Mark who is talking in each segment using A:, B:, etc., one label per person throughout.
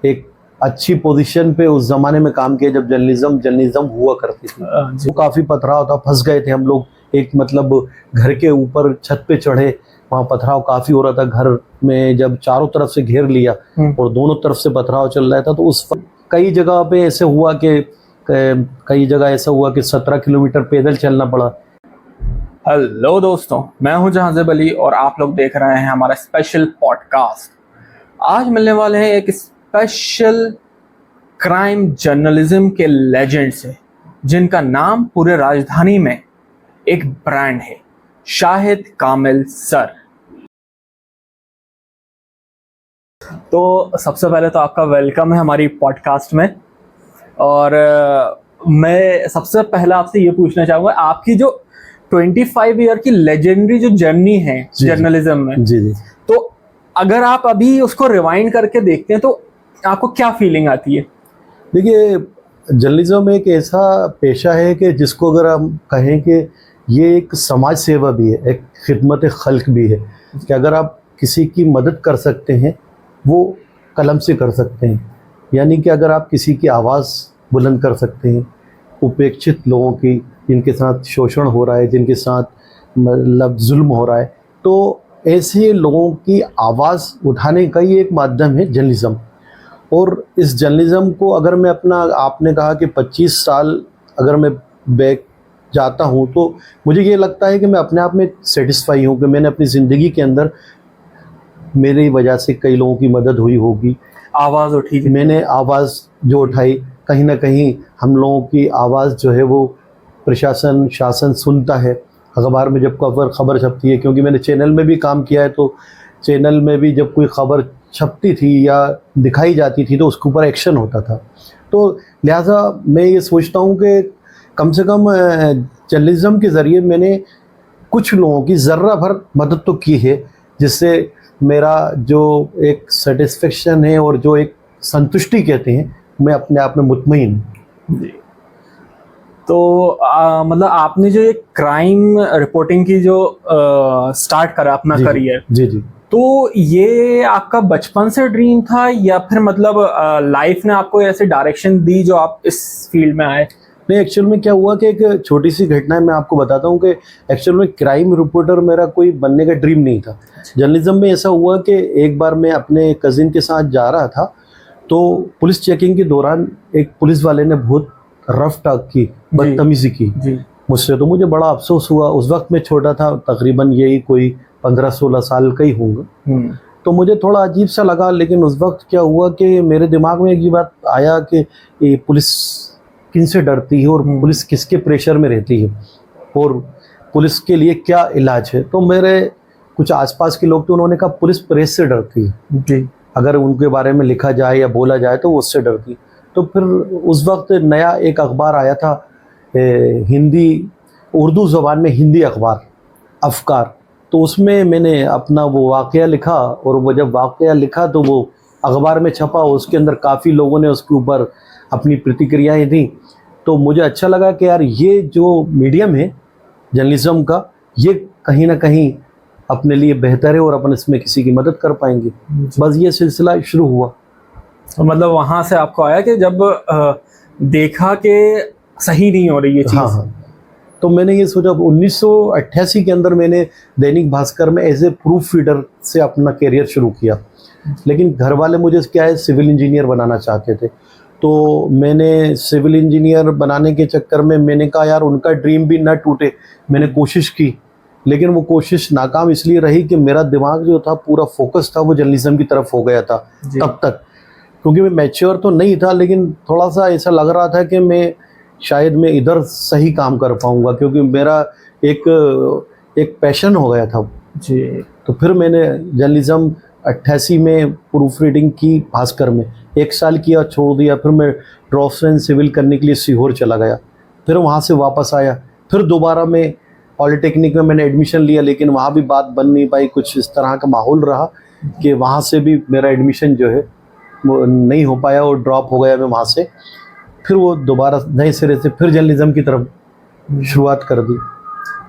A: एक अच्छी पोजीशन पे उस जमाने में काम किया जब जर्नलिज्म हुआ करती थी। वो काफ़ी पथराव था, फंस गए थे हम लोग। एक मतलब घर के ऊपर छत पे चढ़े, वहाँ पथराव काफ़ी हो रहा था। घर में जब चारों तरफ से घेर लिया और दोनों तरफ से पथराव चल रहा था, तो उस कई जगह पे ऐसे हुआ कि 17 किलोमीटर पैदल चलना पड़ा।
B: हेलो दोस्तों, मैं हूं जहाज़ेब अली और आप लोग देख रहे हैं हमारा स्पेशल पॉडकास्ट। आज मिलने वाले हैं एक स्पेशल क्राइम जर्नलिज्म के लेजेंड से, जिनका नाम पूरे राजधानी में एक ब्रांड है, शाहिद कामिल सर। तो सबसे पहले तो आपका वेलकम है हमारी पॉडकास्ट में। और मैं सबसे पहले आपसे ये पूछना चाहूँगा, आपकी जो 25 ईयर की लेजेंडरी जो जर्नी है जर्नलिज्म में,
A: जी,
B: तो अगर आप अभी उसको रिवाइंड करके देखते हैं तो आपको क्या फीलिंग आती है?
A: देखिए, जर्नलिज्म एक ऐसा पेशा है कि जिसको अगर हम कहें कि ये एक समाज सेवा भी है, एक खिदमत खल्क भी है, कि अगर आप किसी की मदद कर सकते हैं वो कलम से कर सकते हैं। यानी कि अगर आप किसी की आवाज़ बुलंद कर सकते हैं, उपेक्षित लोगों की, जिनके साथ शोषण हो रहा है, जिनके साथ मतलब जुल्म हो रहा है, तो ऐसे लोगों की आवाज़ उठाने का ही एक माध्यम है जर्नलिज्म। और इस जर्नलिज्म को अगर मैं अपना, आपने कहा कि 25 साल अगर मैं बैक जाता हूँ, तो मुझे ये लगता है कि मैं अपने आप में सेटिस्फाई हूँ कि मैंने अपनी ज़िंदगी के अंदर मेरी वजह से कई लोगों की मदद हुई होगी।
B: आवाज़ उठी,
A: मैंने आवाज़ जो उठाई, कहीं ना कहीं हम लोगों की आवाज़ जो है वो प्रशासन शासन सुनता है। अखबार में जब खबर छपती है, क्योंकि मैंने चैनल में भी काम किया है, तो चैनल में भी जब कोई खबर छपती थी या दिखाई जाती थी तो उसके ऊपर एक्शन होता था। तो लिहाजा मैं ये सोचता हूँ कि कम से कम जर्नलिज्म के ज़रिए मैंने कुछ लोगों की ज़र्रा भर मदद तो की है, जिससे मेरा जो एक सेटिस्फेक्शन है और जो एक संतुष्टि कहते हैं, मैं अपने आप में मुतमईन हूँ।
B: जी। तो मतलब आपने जो ये क्राइम रिपोर्टिंग की जो स्टार्ट करा अपना करियर,
A: जी जी,
B: तो ये आपका बचपन से ड्रीम था या फिर मतलब लाइफ ने आपको ऐसे डायरेक्शन दी जो आप इस फील्ड में आए?
A: नहीं, एक्चुअल में क्या हुआ कि एक छोटी सी घटना है, मैं आपको बताता हूँ कि एक्चुअल में क्राइम रिपोर्टर मेरा कोई बनने का ड्रीम नहीं था। जर्नलिज्म में ऐसा हुआ कि एक बार मैं अपने कज़िन के साथ जा रहा था, तो पुलिस चेकिंग के दौरान एक पुलिस वाले ने बहुत रफ टॉक की, बदतमीज़ी की मुझसे। तो मुझे बड़ा अफसोस हुआ। उस वक्त मैं छोटा था, तकरीबन यही कोई 15-16 साल का ही होगा। तो मुझे थोड़ा अजीब सा लगा। लेकिन उस वक्त क्या हुआ कि मेरे दिमाग में एक ये बात आया कि ये पुलिस किन से डरती है और पुलिस किसके प्रेशर में रहती है और पुलिस के लिए क्या इलाज है। तो मेरे कुछ आसपास के लोग, तो उन्होंने कहा पुलिस प्रेस से डरती है जी, अगर उनके बारे में लिखा जाए या बोला जाए तो वो उससे डरती है। तो फिर उस वक्त नया एक अखबार आया था, हिंदी उर्दू ज़बान में हिंदी अखबार अफकार। तो उसमें मैंने अपना वो वाक़या लिखा, और वो जब वाक़या लिखा तो वो अखबार में छपा। उसके अंदर काफ़ी लोगों ने उसके ऊपर अपनी प्रतिक्रियाएं दी। तो मुझे अच्छा लगा कि यार, ये जो मीडियम है जर्नलिज्म का, ये कहीं ना कहीं अपने लिए बेहतर है और अपन इसमें किसी की मदद कर पाएंगे। बस ये सिलसिला शुरू हुआ।
B: तो मतलब वहाँ से आपको आया कि जब देखा कि सही नहीं हो रही ये चीज़।
A: हाँ, तो मैंने ये सोचा, 1988 के अंदर मैंने दैनिक भास्कर में एज ए प्रूफ रीडर से अपना करियर शुरू किया। लेकिन घर वाले मुझे क्या है, सिविल इंजीनियर बनाना चाहते थे। तो मैंने सिविल इंजीनियर बनाने के चक्कर में मैंने कहा यार, उनका ड्रीम भी ना टूटे। मैंने कोशिश की, लेकिन वो कोशिश नाकाम इसलिए रही कि मेरा दिमाग जो था पूरा फोकस था वो जर्नलिज्म की तरफ हो गया था तब तक। क्योंकि मैं मैच्योर तो नहीं था, लेकिन थोड़ा सा ऐसा लग रहा था कि मैं शायद मैं इधर सही काम कर पाऊंगा, क्योंकि मेरा एक पैशन हो गया था जी। तो फिर मैंने जर्नलिज्म 88 में प्रूफ रीडिंग की भास्कर में, 1 साल किया, छोड़ दिया। फिर मैं ड्रॉफ्ट्समैन सिविल करने के लिए सीहोर चला गया। फिर वहाँ से वापस आया, फिर दोबारा मैं पॉलिटेक्निक में मैंने एडमिशन लिया, लेकिन वहाँ भी बात बन नहीं पाई। कुछ इस तरह का माहौल रहा कि वहाँ से भी मेरा एडमिशन जो है वो नहीं हो पाया और ड्रॉप हो गया मैं वहाँ से। फिर वो दोबारा नए सिरे से फिर जर्नलिज्म की तरफ शुरुआत कर दी।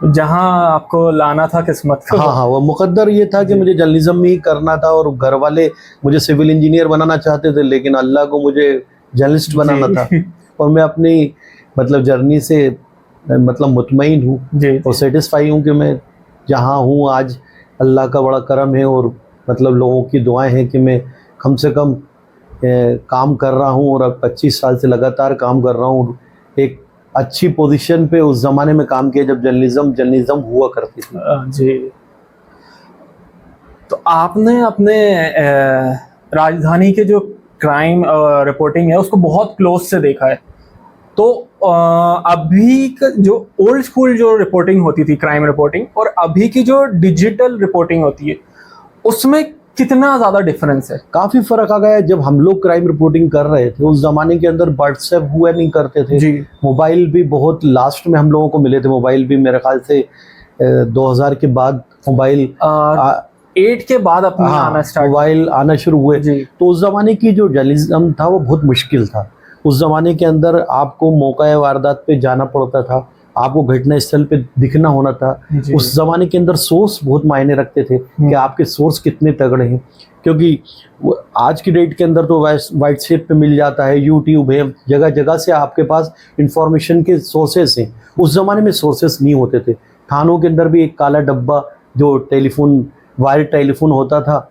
B: जहां आपको लाना था किस्मत को।
A: हाँ हाँ, वो मुकद्दर ये था कि मुझे जर्नलिज्म ही करना था, और घर वाले मुझे सिविल इंजीनियर बनाना चाहते थे, लेकिन अल्लाह को मुझे जर्नलिस्ट बनाना था। और मैं अपनी मतलब जर्नी से मतलब मुतमईन हूँ
B: जी
A: और सेटिस्फाई हूँ कि मैं जहाँ हूँ आज, अल्लाह का बड़ा करम है और मतलब लोगों की दुआएं हैं कि मैं कम से कम काम कर रहा हूँ, और अब 25 साल से लगातार काम कर रहा हूँ। एक अच्छी पोजीशन पे उस ज़माने में काम किया जब जर्नलिज्म हुआ करती थी।
B: जी। तो आपने अपने राजधानी के जो क्राइम रिपोर्टिंग है उसको बहुत क्लोज से देखा है। तो अभी का जो ओल्ड स्कूल जो रिपोर्टिंग होती थी क्राइम रिपोर्टिंग, और अभी की जो डिजिटल रिपोर्टिंग होती है, उसमें कितना ज़्यादा डिफरेंस है?
A: काफ़ी फ़र्क आ गया है। जब हम लोग क्राइम रिपोर्टिंग कर रहे थे उस ज़माने के अंदर व्हाट्सएप हुआ नहीं करते थे
B: जी।
A: मोबाइल भी बहुत लास्ट में हम लोगों को मिले थे। मोबाइल भी मेरे ख्याल से 2000 के बाद मोबाइल
B: 8 के बाद अपने आना स्टार्ट
A: मोबाइल आना शुरू हुए।
B: जी।
A: तो उस ज़माने की जो जर्नलिज्म था वो बहुत मुश्किल था। उस ज़माने के अंदर आपको मौका वारदात पे जाना पड़ता था, आपको घटना स्थल पे दिखना होना था। उस ज़माने के अंदर सोर्स बहुत मायने रखते थे कि आपके सोर्स कितने तगड़े हैं, क्योंकि आज की डेट के अंदर तो व्हाट्सएप पे मिल जाता है, यूट्यूब है, जगह जगह से आपके पास इंफॉर्मेशन के सोर्सेस हैं। उस ज़माने में सोर्सेस नहीं होते थे। थानों के अंदर भी एक काला डब्बा जो टेलीफोन वायर टेलीफोन होता था,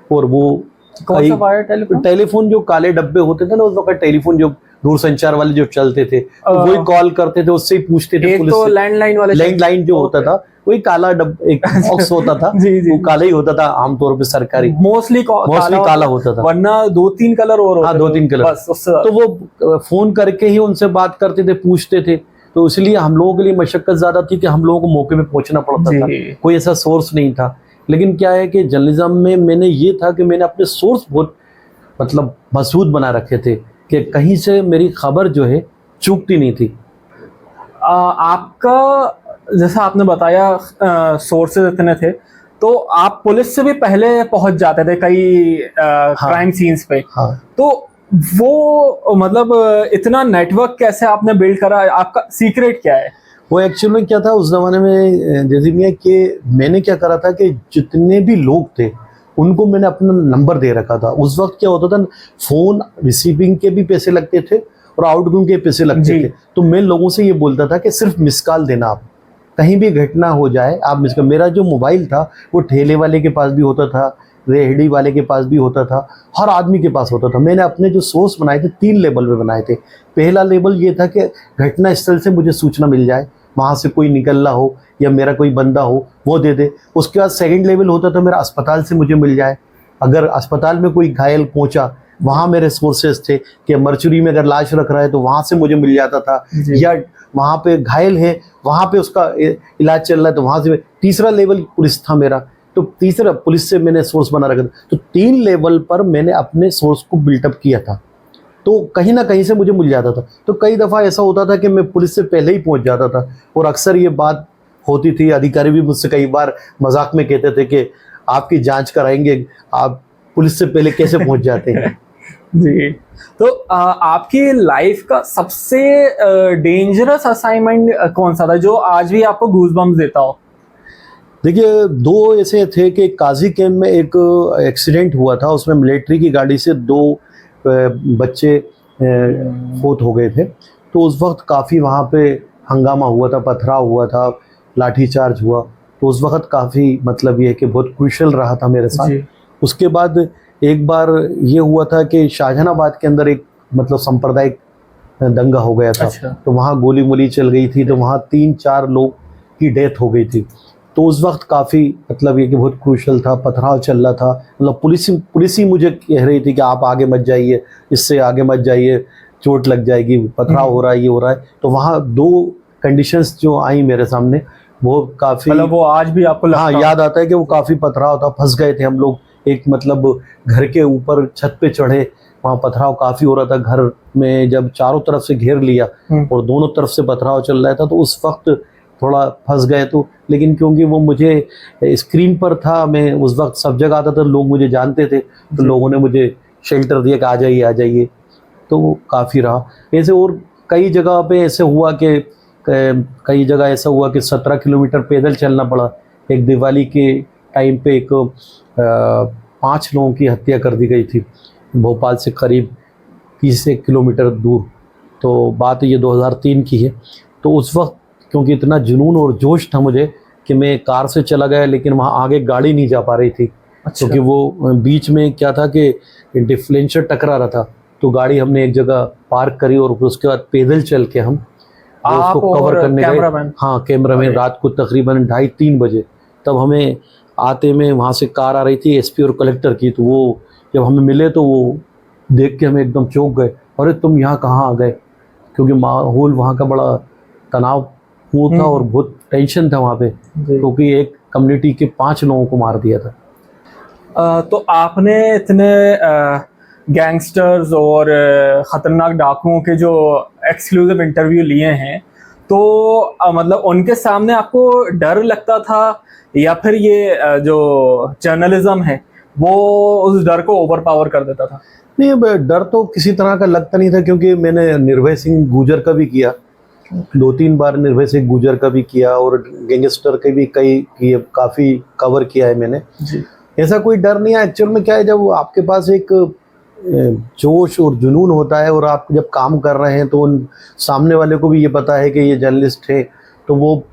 A: और वो
B: कौन सा वायर टेलीफोन?
A: टेलीफोन जो काले डब्बे होते थे ना उस वक्त, टेलीफोन जो दूरसंचार वाले जो चलते थे, तो वही कॉल करते थे, उससे ही पूछते थे।
B: एक तो लैंडलाइन वाले,
A: लैंडलाइन जो होता था वही काला एक बॉक्स होता था। वो काला ही होता था आमतौर पे, सरकारी
B: मोस्टली
A: काला होता था,
B: वरना 2-3 कलर और होते।
A: हाँ, 2-3 कलर
B: बस
A: तो वो फोन करके ही उनसे बात करते थे, पूछते थे। तो इसलिए हम लोगों के लिए मशक्कत ज्यादा थी कि हम लोगों को मौके पे पहुंचना पड़ता था, कोई ऐसा सोर्स नहीं था। लेकिन क्या है कि जर्नलिज्म में मैंने ये था कि मैंने अपने सोर्स बहुत मतलब मजबूत बना रखे थे कि कहीं से मेरी खबर जो है चूकती नहीं थी।
B: आपका जैसा आपने बताया सोर्सेज इतने थे, तो आप पुलिस से भी पहले पहुंच जाते थे कई क्राइम सीन्स पे।
A: हाँ।
B: तो वो मतलब इतना नेटवर्क कैसे आपने बिल्ड करा? आपका सीक्रेट क्या है?
A: वो एक्चुअल में क्या था उस ज़माने में जैसे मियाँ कि मैंने क्या करा था कि जितने भी लोग थे उनको मैंने अपना नंबर दे रखा था। उस वक्त क्या होता था, फ़ोन रिसीविंग के भी पैसे लगते थे और आउटगोइंग के पैसे लगते थे। तो मैं लोगों से ये बोलता था कि सिर्फ मिस कॉल देना, आप कहीं भी घटना हो जाए आप मिस कॉल। मेरा जो मोबाइल था वो ठेले वाले के पास भी होता था, रेहड़ी वाले के पास भी होता था, हर आदमी के पास होता था। मैंने अपने जो सोर्स बनाए थे 3 लेवल पे बनाए थे। पहला लेवल ये था कि घटना स्थल से मुझे सूचना मिल जाए, वहाँ से कोई निकलना हो या मेरा कोई बंदा हो वो दे दे। उसके बाद सेकंड लेवल होता था मेरा अस्पताल से मुझे मिल जाए, अगर अस्पताल में कोई घायल पहुंचा वहाँ मेरे सोर्सेज थे कि मर्चुरी में अगर लाश रख रहा है तो वहाँ से मुझे मिल जाता था, या वहाँ पे घायल है वहाँ पे उसका इलाज चल रहा है तो वहाँ से। तीसरा लेवल पुलिस था मेरा, तो तीसरा पुलिस से मैंने सोर्स बना रखा था। तो 3 लेवल पर मैंने अपने सोर्स को बिल्टअप किया था, तो कहीं ना कहीं से मुझे मिल जाता था। तो कई दफ़ा ऐसा होता था कि मैं पुलिस से पहले ही पहुंच जाता था, और अक्सर ये बात होती थी, अधिकारी भी मुझसे कई बार मजाक में कहते थे कि आपकी जांच कराएंगे, आप पुलिस से पहले कैसे पहुंच जाते हैं।
B: जी। तो आपकी लाइफ का सबसे डेंजरस असाइनमेंट कौन सा था जो आज भी आपको गूज़बम्प्स देता हो?
A: देखिए 2 ऐसे थे कि काजी कैंप में एक एक्सीडेंट हुआ था, उसमें मिलिट्री की गाड़ी से 2 बच्चे फौत हो गए थे। तो उस वक्त काफ़ी वहाँ पे हंगामा हुआ था, पथराव हुआ था, लाठीचार्ज हुआ। तो उस वक्त काफ़ी मतलब ये कि बहुत क्रूशल रहा था मेरे साथ। उसके बाद एक बार ये हुआ था कि शाहजहानाबाद के अंदर एक मतलब सांप्रदायिक दंगा हो गया था। तो वहाँ गोली मोली चल गई थी, तो वहाँ 3-4 लोग की डेथ हो गई थी। तो उस वक्त काफ़ी मतलब ये कि बहुत क्रूशल था, पथराव चल रहा था। मतलब पुलिस ही मुझे कह रही थी कि आप आगे मत जाइए, इससे आगे मत जाइए, चोट लग जाएगी, पथराव हो रहा है, ये हो रहा है। तो वहाँ 2 कंडीशंस जो आई मेरे सामने वो काफ़ी,
B: मतलब वो आज भी आपको लगता?
A: हाँ, याद आता है कि वो काफ़ी पथराव था। फंस गए थे हम लोग एक मतलब घर के ऊपर छत पे चढ़े, वहाँ पथराव काफ़ी हो रहा था। घर में जब चारों तरफ से घेर लिया और दोनों तरफ से पथराव चल रहा था, तो उस वक्त थोड़ा फंस गए। तो लेकिन क्योंकि वो मुझे स्क्रीन पर था, मैं उस वक्त सब जगह आता था, लोग मुझे जानते थे, तो लोगों ने मुझे शेल्टर दिया कि आ जाइए। तो वो काफ़ी रहा। ऐसे और कई जगह पे ऐसे हुआ कि कई जगह ऐसा हुआ कि 17 किलोमीटर पैदल चलना पड़ा। एक दिवाली के टाइम पे एक 5 लोगों की हत्या कर दी गई थी भोपाल से करीब 30 किलोमीटर दूर। तो बात ये 2003 की है। तो उस वक्त क्योंकि इतना जुनून और जोश था मुझे कि मैं कार से चला गया, लेकिन वहाँ आगे गाड़ी नहीं जा पा रही थी।
B: अच्छा।
A: क्योंकि वो बीच में क्या था कि डिफरेंशियल टकरा रहा था, तो गाड़ी हमने एक जगह पार्क करी और उसके बाद पैदल चल के हम
B: आप
A: उसको कवर
B: और
A: करने गए।
B: कैमरामैन?
A: हाँ, कैमरामैन। रात को तकरीबन 2:30-3 बजे तब हमें आते में वहाँ से कार आ रही थी एसपी और कलेक्टर की। तो वो जब हमें मिले तो वो देख के हमें एकदम चौंक गए, अरे तुम यहाँ कहाँ आ गए? क्योंकि माहौल वहाँ का बड़ा तनावपूर्ण था और बहुत टेंशन था वहाँ पे, क्योंकि एक कम्युनिटी के 5 लोगों को मार दिया था।
B: तो आपने इतने गैंगस्टर्स और ख़तरनाक डाकुओं के जो एक्सक्लूसिव इंटरव्यू लिए हैं, तो मतलब उनके सामने आपको डर लगता था या फिर ये जो जर्नलिज्म है वो उस डर को ओवर पावर कर देता था?
A: नहीं, अब डर तो किसी तरह का लगता नहीं था, क्योंकि मैंने निर्भय सिंह गुजर का भी किया 2-3 बार, निर्भय सिंह गुजर का भी किया और गैंगस्टर के भी काफ़ी कवर किया है मैंने
B: जी।
A: ऐसा कोई डर नहीं है। एक्चुअल में क्या है, जब आपके पास एक जोश और जुनून होता है और आप जब काम कर रहे हैं तो उन सामने वाले को भी ये पता है कि ये जर्नलिस्ट है, तो वो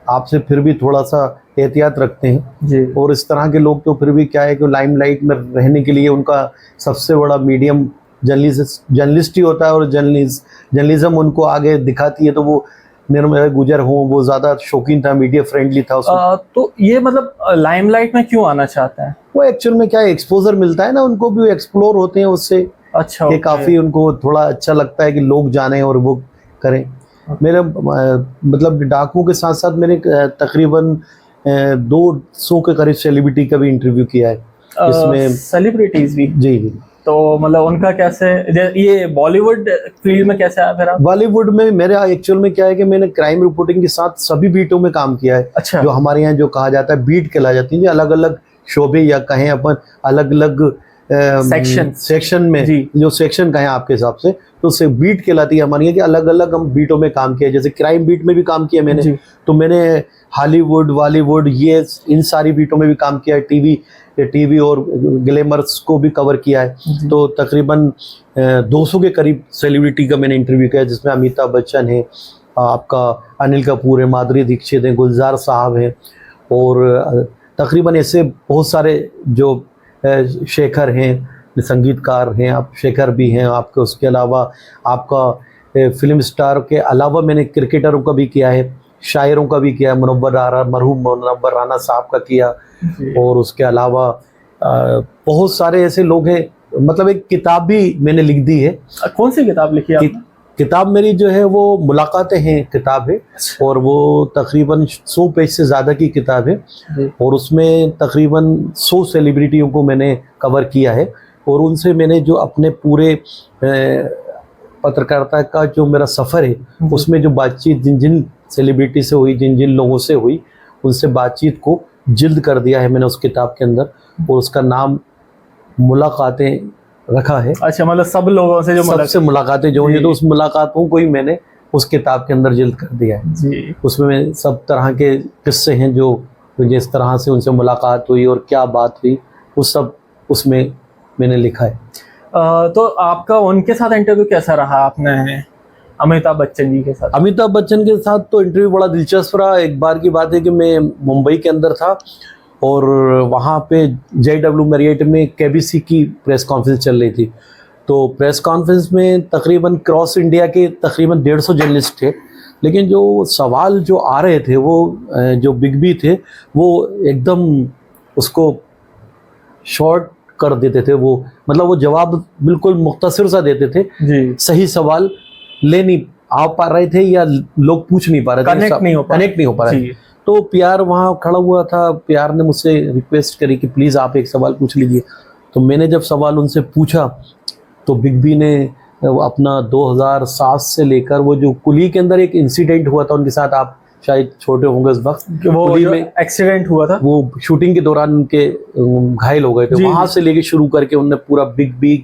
A: आपसे फिर भी थोड़ा सा एहतियात रखते हैं
B: जी।
A: और इस तरह के लोग तो फिर भी क्या है कि लाइमलाइट में रहने के लिए उनका सबसे बड़ा मीडियम जर्नलिस्ट ही होता है और जर्नलिज्म उनको आगे दिखाती है। तो वो निर्मल गुजर हो, वो ज़्यादा शौकीन था, मीडिया फ्रेंडली था उसको।
B: तो ये मतलब लाइमलाइट में क्यों आना चाहते हैं?
A: वो एक्चुअल में क्या है, एक्सपोजर मिलता है ना, उनको भी एक्सप्लोर होते हैं उससे।
B: अच्छा,
A: कि काफ़ी उनको थोड़ा अच्छा लगता है कि लोग जाने और वो करें। मेरे मतलब डाकुओं के साथ साथ मैंने तकरीबन 200 के करीब सेलिब्रिटी का भी इंटरव्यू किया है, इसमें
B: सेलिब्रिटीज भी।
A: जी जी।
B: तो मतलब उनका कैसे, ये बॉलीवुड फील्ड में कैसे आया फिर आप?
A: बॉलीवुड में मेरे एक्चुअल में क्या है कि मैंने क्राइम रिपोर्टिंग के साथ सभी बीटों में काम किया है।
B: अच्छा।
A: जो हमारे यहाँ जो कहा जाता है बीट कहला जाती है, अलग अलग शोबे या कहें अपन अलग अलग सेक्शन में
B: जी।
A: जो सेक्शन कहें आपके हिसाब से, तो उससे बीट कहलाती है हमारी, कि अलग अलग हम बीटों में काम किया। जैसे क्राइम बीट में भी काम किया मैंने, तो मैंने हॉलीवुड बॉलीवुड ये इन सारी बीटों में भी काम किया है। टीवी और ग्लैमर्स को भी कवर किया है। तो तकरीबन 200 के करीब सेलिब्रिटी का मैंने इंटरव्यू किया है, जिसमें अमिताभ बच्चन है, आपका अनिल कपूर है, माधुरी दीक्षित है, गुलजार साहब हैं और तकरीबन ऐसे बहुत सारे जो शेखर हैं, संगीतकार हैं, आप शेखर भी हैं आपके। उसके अलावा आपका फिल्म स्टार के अलावा मैंने क्रिकेटरों का भी किया है, शायरों का भी किया, मरहूम मुनव्वर राना साहब का किया और उसके अलावा बहुत सारे ऐसे लोग हैं। मतलब एक किताब भी मैंने लिख दी है।
B: कौन सी किताब लिखी आपने?
A: किताब मेरी जो है वो मुलाकातें हैं किताब है, और वो तकरीबन 100 पेज से ज़्यादा की किताब है और उसमें तकरीबन 100 सेलिब्रिटियों को मैंने कवर किया है और उनसे मैंने जो अपने पूरे पत्रकारिता का जो मेरा सफ़र है उसमें जो बातचीत जिन जिन सेलिब्रिटी से हुई, जिन जिन लोगों से हुई, उनसे बातचीत को जिल्द कर दिया है मैंने उस किताब के अंदर और उसका नाम मुलाकातें रखा है।
B: अच्छा, मतलब सब लोगों से जो
A: सबसे मुलाकातें जो हुई, तो उस मुलाकातों को ही मैंने उस किताब के अंदर जिल्द कर दिया है
B: जी।
A: उसमें सब तरह के किस्से हैं जो जिस तरह से उनसे मुलाकात हुई और क्या बात हुई, वो सब उसमें मैंने लिखा है।
B: तो आपका उनके साथ इंटरव्यू कैसा रहा? आपने अमिताभ बच्चन जी के साथ?
A: अमिताभ बच्चन के साथ तो इंटरव्यू बड़ा दिलचस्प रहा। एक बार की बात है कि मैं मुंबई के अंदर था और वहाँ पे JW मैरियट में KBC की प्रेस कॉन्फ्रेंस चल रही थी। तो प्रेस कॉन्फ्रेंस में तकरीबन क्रॉस इंडिया के तकरीबन 150 जर्नलिस्ट थे, लेकिन जो सवाल जो आ रहे थे वो जो बिग बी थे वो एकदम उसको शॉर्ट कर देते थे। वो मतलब वो जवाब बिल्कुल मुख्तसर सा देते थे जी। सही सवाल ले नहीं आ पा रहे थे या लोग पूछ नहीं पा रहे थे,
B: कनेक्ट नहीं हो पा रहे।
A: तो प्यार वहाँ खड़ा हुआ था, प्यार ने मुझसे रिक्वेस्ट करी कि प्लीज़ आप एक सवाल पूछ लीजिए। तो मैंने जब सवाल उनसे पूछा तो बिग बी ने अपना 2007 से लेकर वो जो कुली के अंदर एक इंसिडेंट हुआ था उनके साथ, आप शायद छोटे होंगे उस वक्त,
B: वो कुली में एक्सीडेंट हुआ था,
A: वो शूटिंग के दौरान उनके घायल हो गए थे, वहाँ से लेके शुरू करके उन्होंने पूरा बिग बी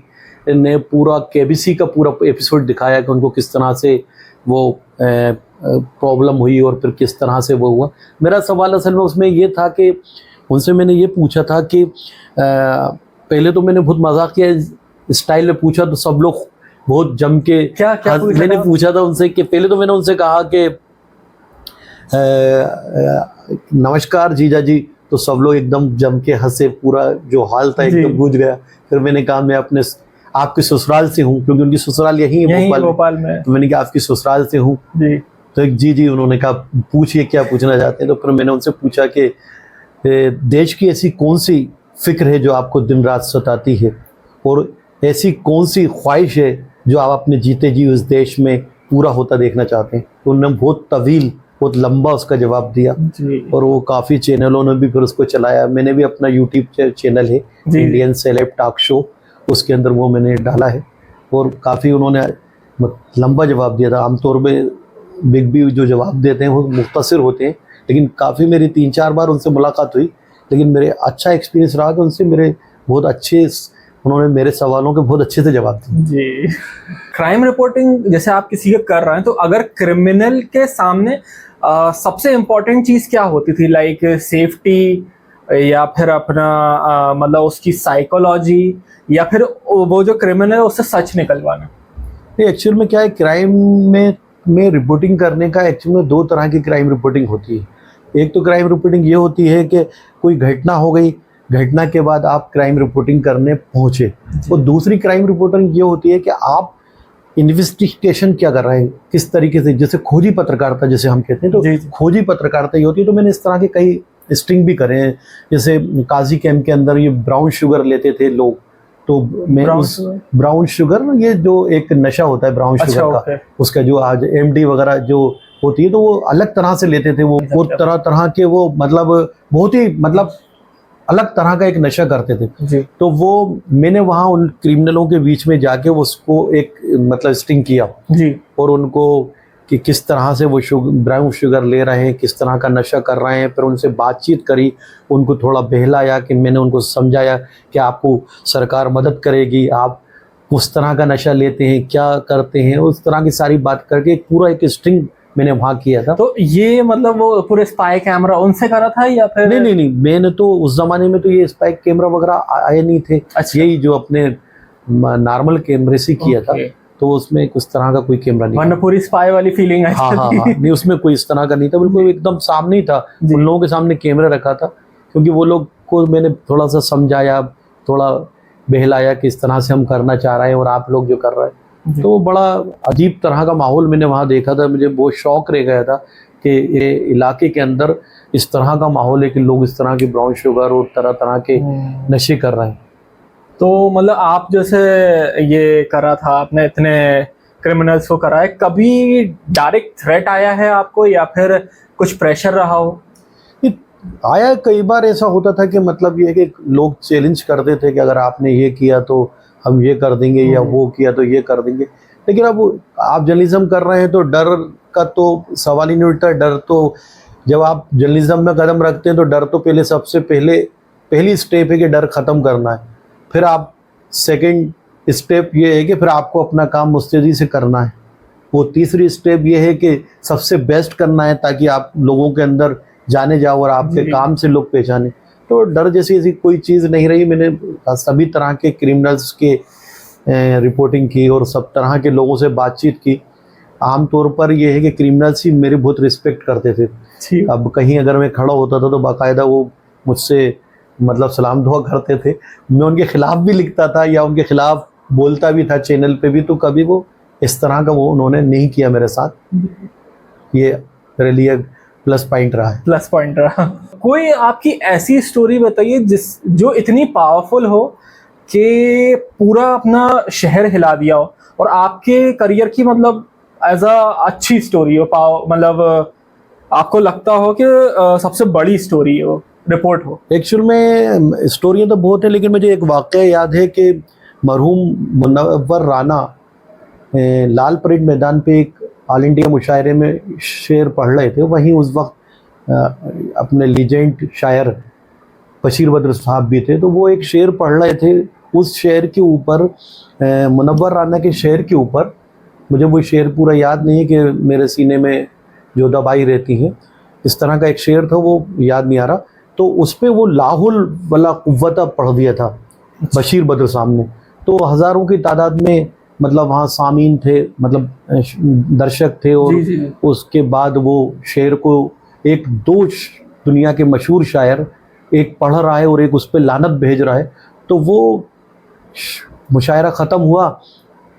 A: ने पूरा केबीसी का पूरा एपिसोड दिखाया कि उनको किस तरह से वो प्रॉब्लम हुई और फिर किस तरह से वो हुआ। मेरा सवाल असल में उसमें ये था कि उनसे मैंने ये पूछा था कि पहले तो मैंने बहुत मजाक किया स्टाइल में पूछा, तो सब लोग बहुत जम के
B: क्या पूछा
A: मैंने
B: था?
A: पूछा था उनसे कि पहले तो मैंने उनसे कहा कि नमस्कार जीजा जी, तो सब लोग एकदम जम के हंसे, पूरा जो हाल था एकदम गूंज गया। फिर मैंने कहा मैं अपने आपके ससुराल से हूँ, क्योंकि उनकी ससुराल यही है
B: भोपाल में।
A: तो मैंने कहा आपकी ससुराल से हूँ
B: जी।
A: तो जी उन्होंने कहा पूछिए क्या पूछना चाहते हैं। तो फिर मैंने उनसे पूछा कि देश की ऐसी कौन सी फिक्र है जो आपको दिन रात सताती है, और ऐसी कौन सी ख्वाहिश है जो आप अपने जीते जी उस देश में पूरा होता देखना चाहते हैं। तो उन्होंने बहुत तवील, बहुत लंबा उसका जवाब दिया
B: जी।
A: और वो काफ़ी चैनलों ने भी फिर उसको चलाया। मैंने भी अपना यूट्यूब चैनल है इंडियन सेलेब टॉक शो, उसके अंदर वो मैंने डाला है और काफ़ी उन्होंने लंबा जवाब दिया था। आमतौर पर बिग बी जो जवाब देते हैं वो मुख्तसर होते हैं, लेकिन काफ़ी मेरी 3-4 बार उनसे मुलाकात हुई, लेकिन मेरे अच्छा एक्सपीरियंस रहा कि उनसे मेरे बहुत अच्छे, उन्होंने मेरे सवालों के बहुत अच्छे से जवाब दिए। जी।
B: क्राइम रिपोर्टिंग जैसे आप किसी का कर रहे हैं, तो अगर क्रिमिनल के सामने सबसे इम्पोर्टेंट चीज़ क्या होती थी, लाइक सेफ्टी या फिर अपना मतलब उसकी साइकोलॉजी, या फिर वो जो क्रिमिनल है उससे सच निकलवाना?
A: एक्चुअल में क्या है, क्राइम में रिपोर्टिंग करने का एक्चुअल में 2 तरह की क्राइम रिपोर्टिंग होती है। एक तो क्राइम रिपोर्टिंग ये होती है कि कोई घटना हो गई, घटना के बाद आप क्राइम रिपोर्टिंग करने पहुंचे, और दूसरी क्राइम रिपोर्टिंग ये होती है कि आप इन्वेस्टिगेशन क्या कर रहे हैं, किस तरीके से, जैसे खोजी पत्रकारिता जैसे हम कहते हैं, तो खोजी पत्रकारिता ये होती है। तो मैंने इस तरह के कई स्टिंग भी करे हैं, जैसे काजी कैंप के अंदर ये ब्राउन शुगर लेते थे लोग, तो मैं ब्राउन शुगर ये जो एक नशा होता है ब्राउन शुगर का, उसका जो आज एमडी वगैरह जो होती है, तो वो अलग तरह से लेते थे, वो तरह तरह के, वो मतलब बहुत ही मतलब अलग तरह का एक नशा करते थे जी। तो वो मैंने वहाँ उन क्रिमिनलों के बीच में जाके उसको एक मतलब स्टिंग किया जी, और उनको कि किस तरह से वो ब्राउन शुगर ले रहे हैं, किस तरह का नशा कर रहे हैं। फिर उनसे बातचीत करी, उनको थोड़ा बहलाया, कि मैंने उनको समझाया कि आपको सरकार मदद करेगी, आप उस तरह का नशा लेते हैं, क्या करते हैं, उस तरह की सारी बात करके पूरा एक स्टिंग मैंने वहाँ किया था।
B: तो ये मतलब वो पूरे स्पाई कैमरा उनसे करा था या फिर?
A: नहीं, मैंने तो उस जमाने में तो ये स्पाई कैमरा वगैरह आए नहीं थे। अच्छा। यही जो अपने नॉर्मल कैमरे से किया था, तो उसमें कुछ तरह का कोई कैमरा नहीं,
B: वरना पूरी स्पाई वाली फीलिंग आई।
A: हाँ, नहीं उसमें कोई इस तरह का नहीं था, बिल्कुल एकदम सामने ही था। उन लोगों के सामने कैमरा रखा था, क्योंकि वो लोग को मैंने थोड़ा सा समझाया, थोड़ा बहलाया कि इस तरह से हम करना चाह रहे हैं और आप लोग जो कर रहे हैं, तो बड़ा अजीब तरह का माहौल मैंने वहाँ देखा था। मुझे बहुत शौक रह गया था कि ये इलाके के अंदर इस तरह का माहौल है कि लोग इस तरह के ब्राउन शुगर और तरह तरह के नशे कर रहे हैं।
B: तो मतलब आप जैसे ये करा था, आपने इतने क्रिमिनल्स को करा है, कभी डायरेक्ट थ्रेट आया है आपको या फिर कुछ प्रेशर रहा हो?
A: आया, कई बार ऐसा होता था कि मतलब ये कि लोग चैलेंज करते थे कि अगर आपने ये किया तो हम ये कर देंगे, या वो किया तो ये कर देंगे। लेकिन अब आप जर्नलिज्म कर रहे हैं तो डर का तो सवाल ही नहीं उठता। डर तो जब आप जर्नलिज्म में कदम रखते हैं तो डर तो पहले सबसे पहली स्टेप है कि डर ख़त्म करना है। फिर आप सेकंड स्टेप ये है कि फिर आपको अपना काम मुस्तैदी से करना है। वो तीसरी स्टेप ये है कि सबसे बेस्ट करना है, ताकि आप लोगों के अंदर जाने जाओ और आपके काम से लोग पहचाने। तो डर जैसी ऐसी कोई चीज़ नहीं रही। मैंने सभी तरह के क्रिमिनल्स के रिपोर्टिंग की और सब तरह के लोगों से बातचीत की। आमतौर पर यह है कि क्रिमिनल्स ही मेरी बहुत रिस्पेक्ट करते थे। अब कहीं अगर मैं खड़ा होता था तो बाकायदा वो मुझसे मतलब सलाम दुआ करते थे। मैं उनके खिलाफ भी लिखता था या उनके खिलाफ बोलता भी था चैनल पे भी, तो कभी वो इस तरह का वो उन्होंने नहीं किया मेरे साथ। ये मेरे लिए प्लस पॉइंट रहा।
B: कोई आपकी ऐसी स्टोरी बताइए जो इतनी पावरफुल हो कि पूरा अपना शहर हिला दिया हो, और आपके करियर की मतलब एज अ अच्छी स्टोरी हो, मतलब आपको लगता हो कि सबसे बड़ी स्टोरी हो, रिपोर्ट हो।
A: एक्चुअल में स्टोरियाँ तो बहुत है, लेकिन मुझे एक वाक़या याद है कि मरहूम मुनव्वर राना लाल परेड मैदान पे एक ऑल इंडिया मुशायरे में शेर पढ़ रहे थे। वहीं उस वक्त अपने लीजेंड शायर बशीर बद्र साहब भी थे, तो वो एक शेर पढ़ रहे थे उस शेर के ऊपर मुनव्वर राना के शेर के ऊपर, मुझे वो शेर पूरा याद नहीं है कि मेरे सीने में जो दवाई रहती है, इस तरह का एक शेर था, वो याद नहीं आ रहा। तो उस पर वो लाहुल वाला कुव्वत पढ़ दिया था बशीर बद्र सामने। तो हज़ारों की तादाद में मतलब वहाँ सामीन थे, मतलब दर्शक थे। और उसके बाद वो शेर को एक दो दुनिया के मशहूर शायर, एक पढ़ रहा है और एक उस पर लानत भेज रहा है। तो वो मुशायरा ख़त्म हुआ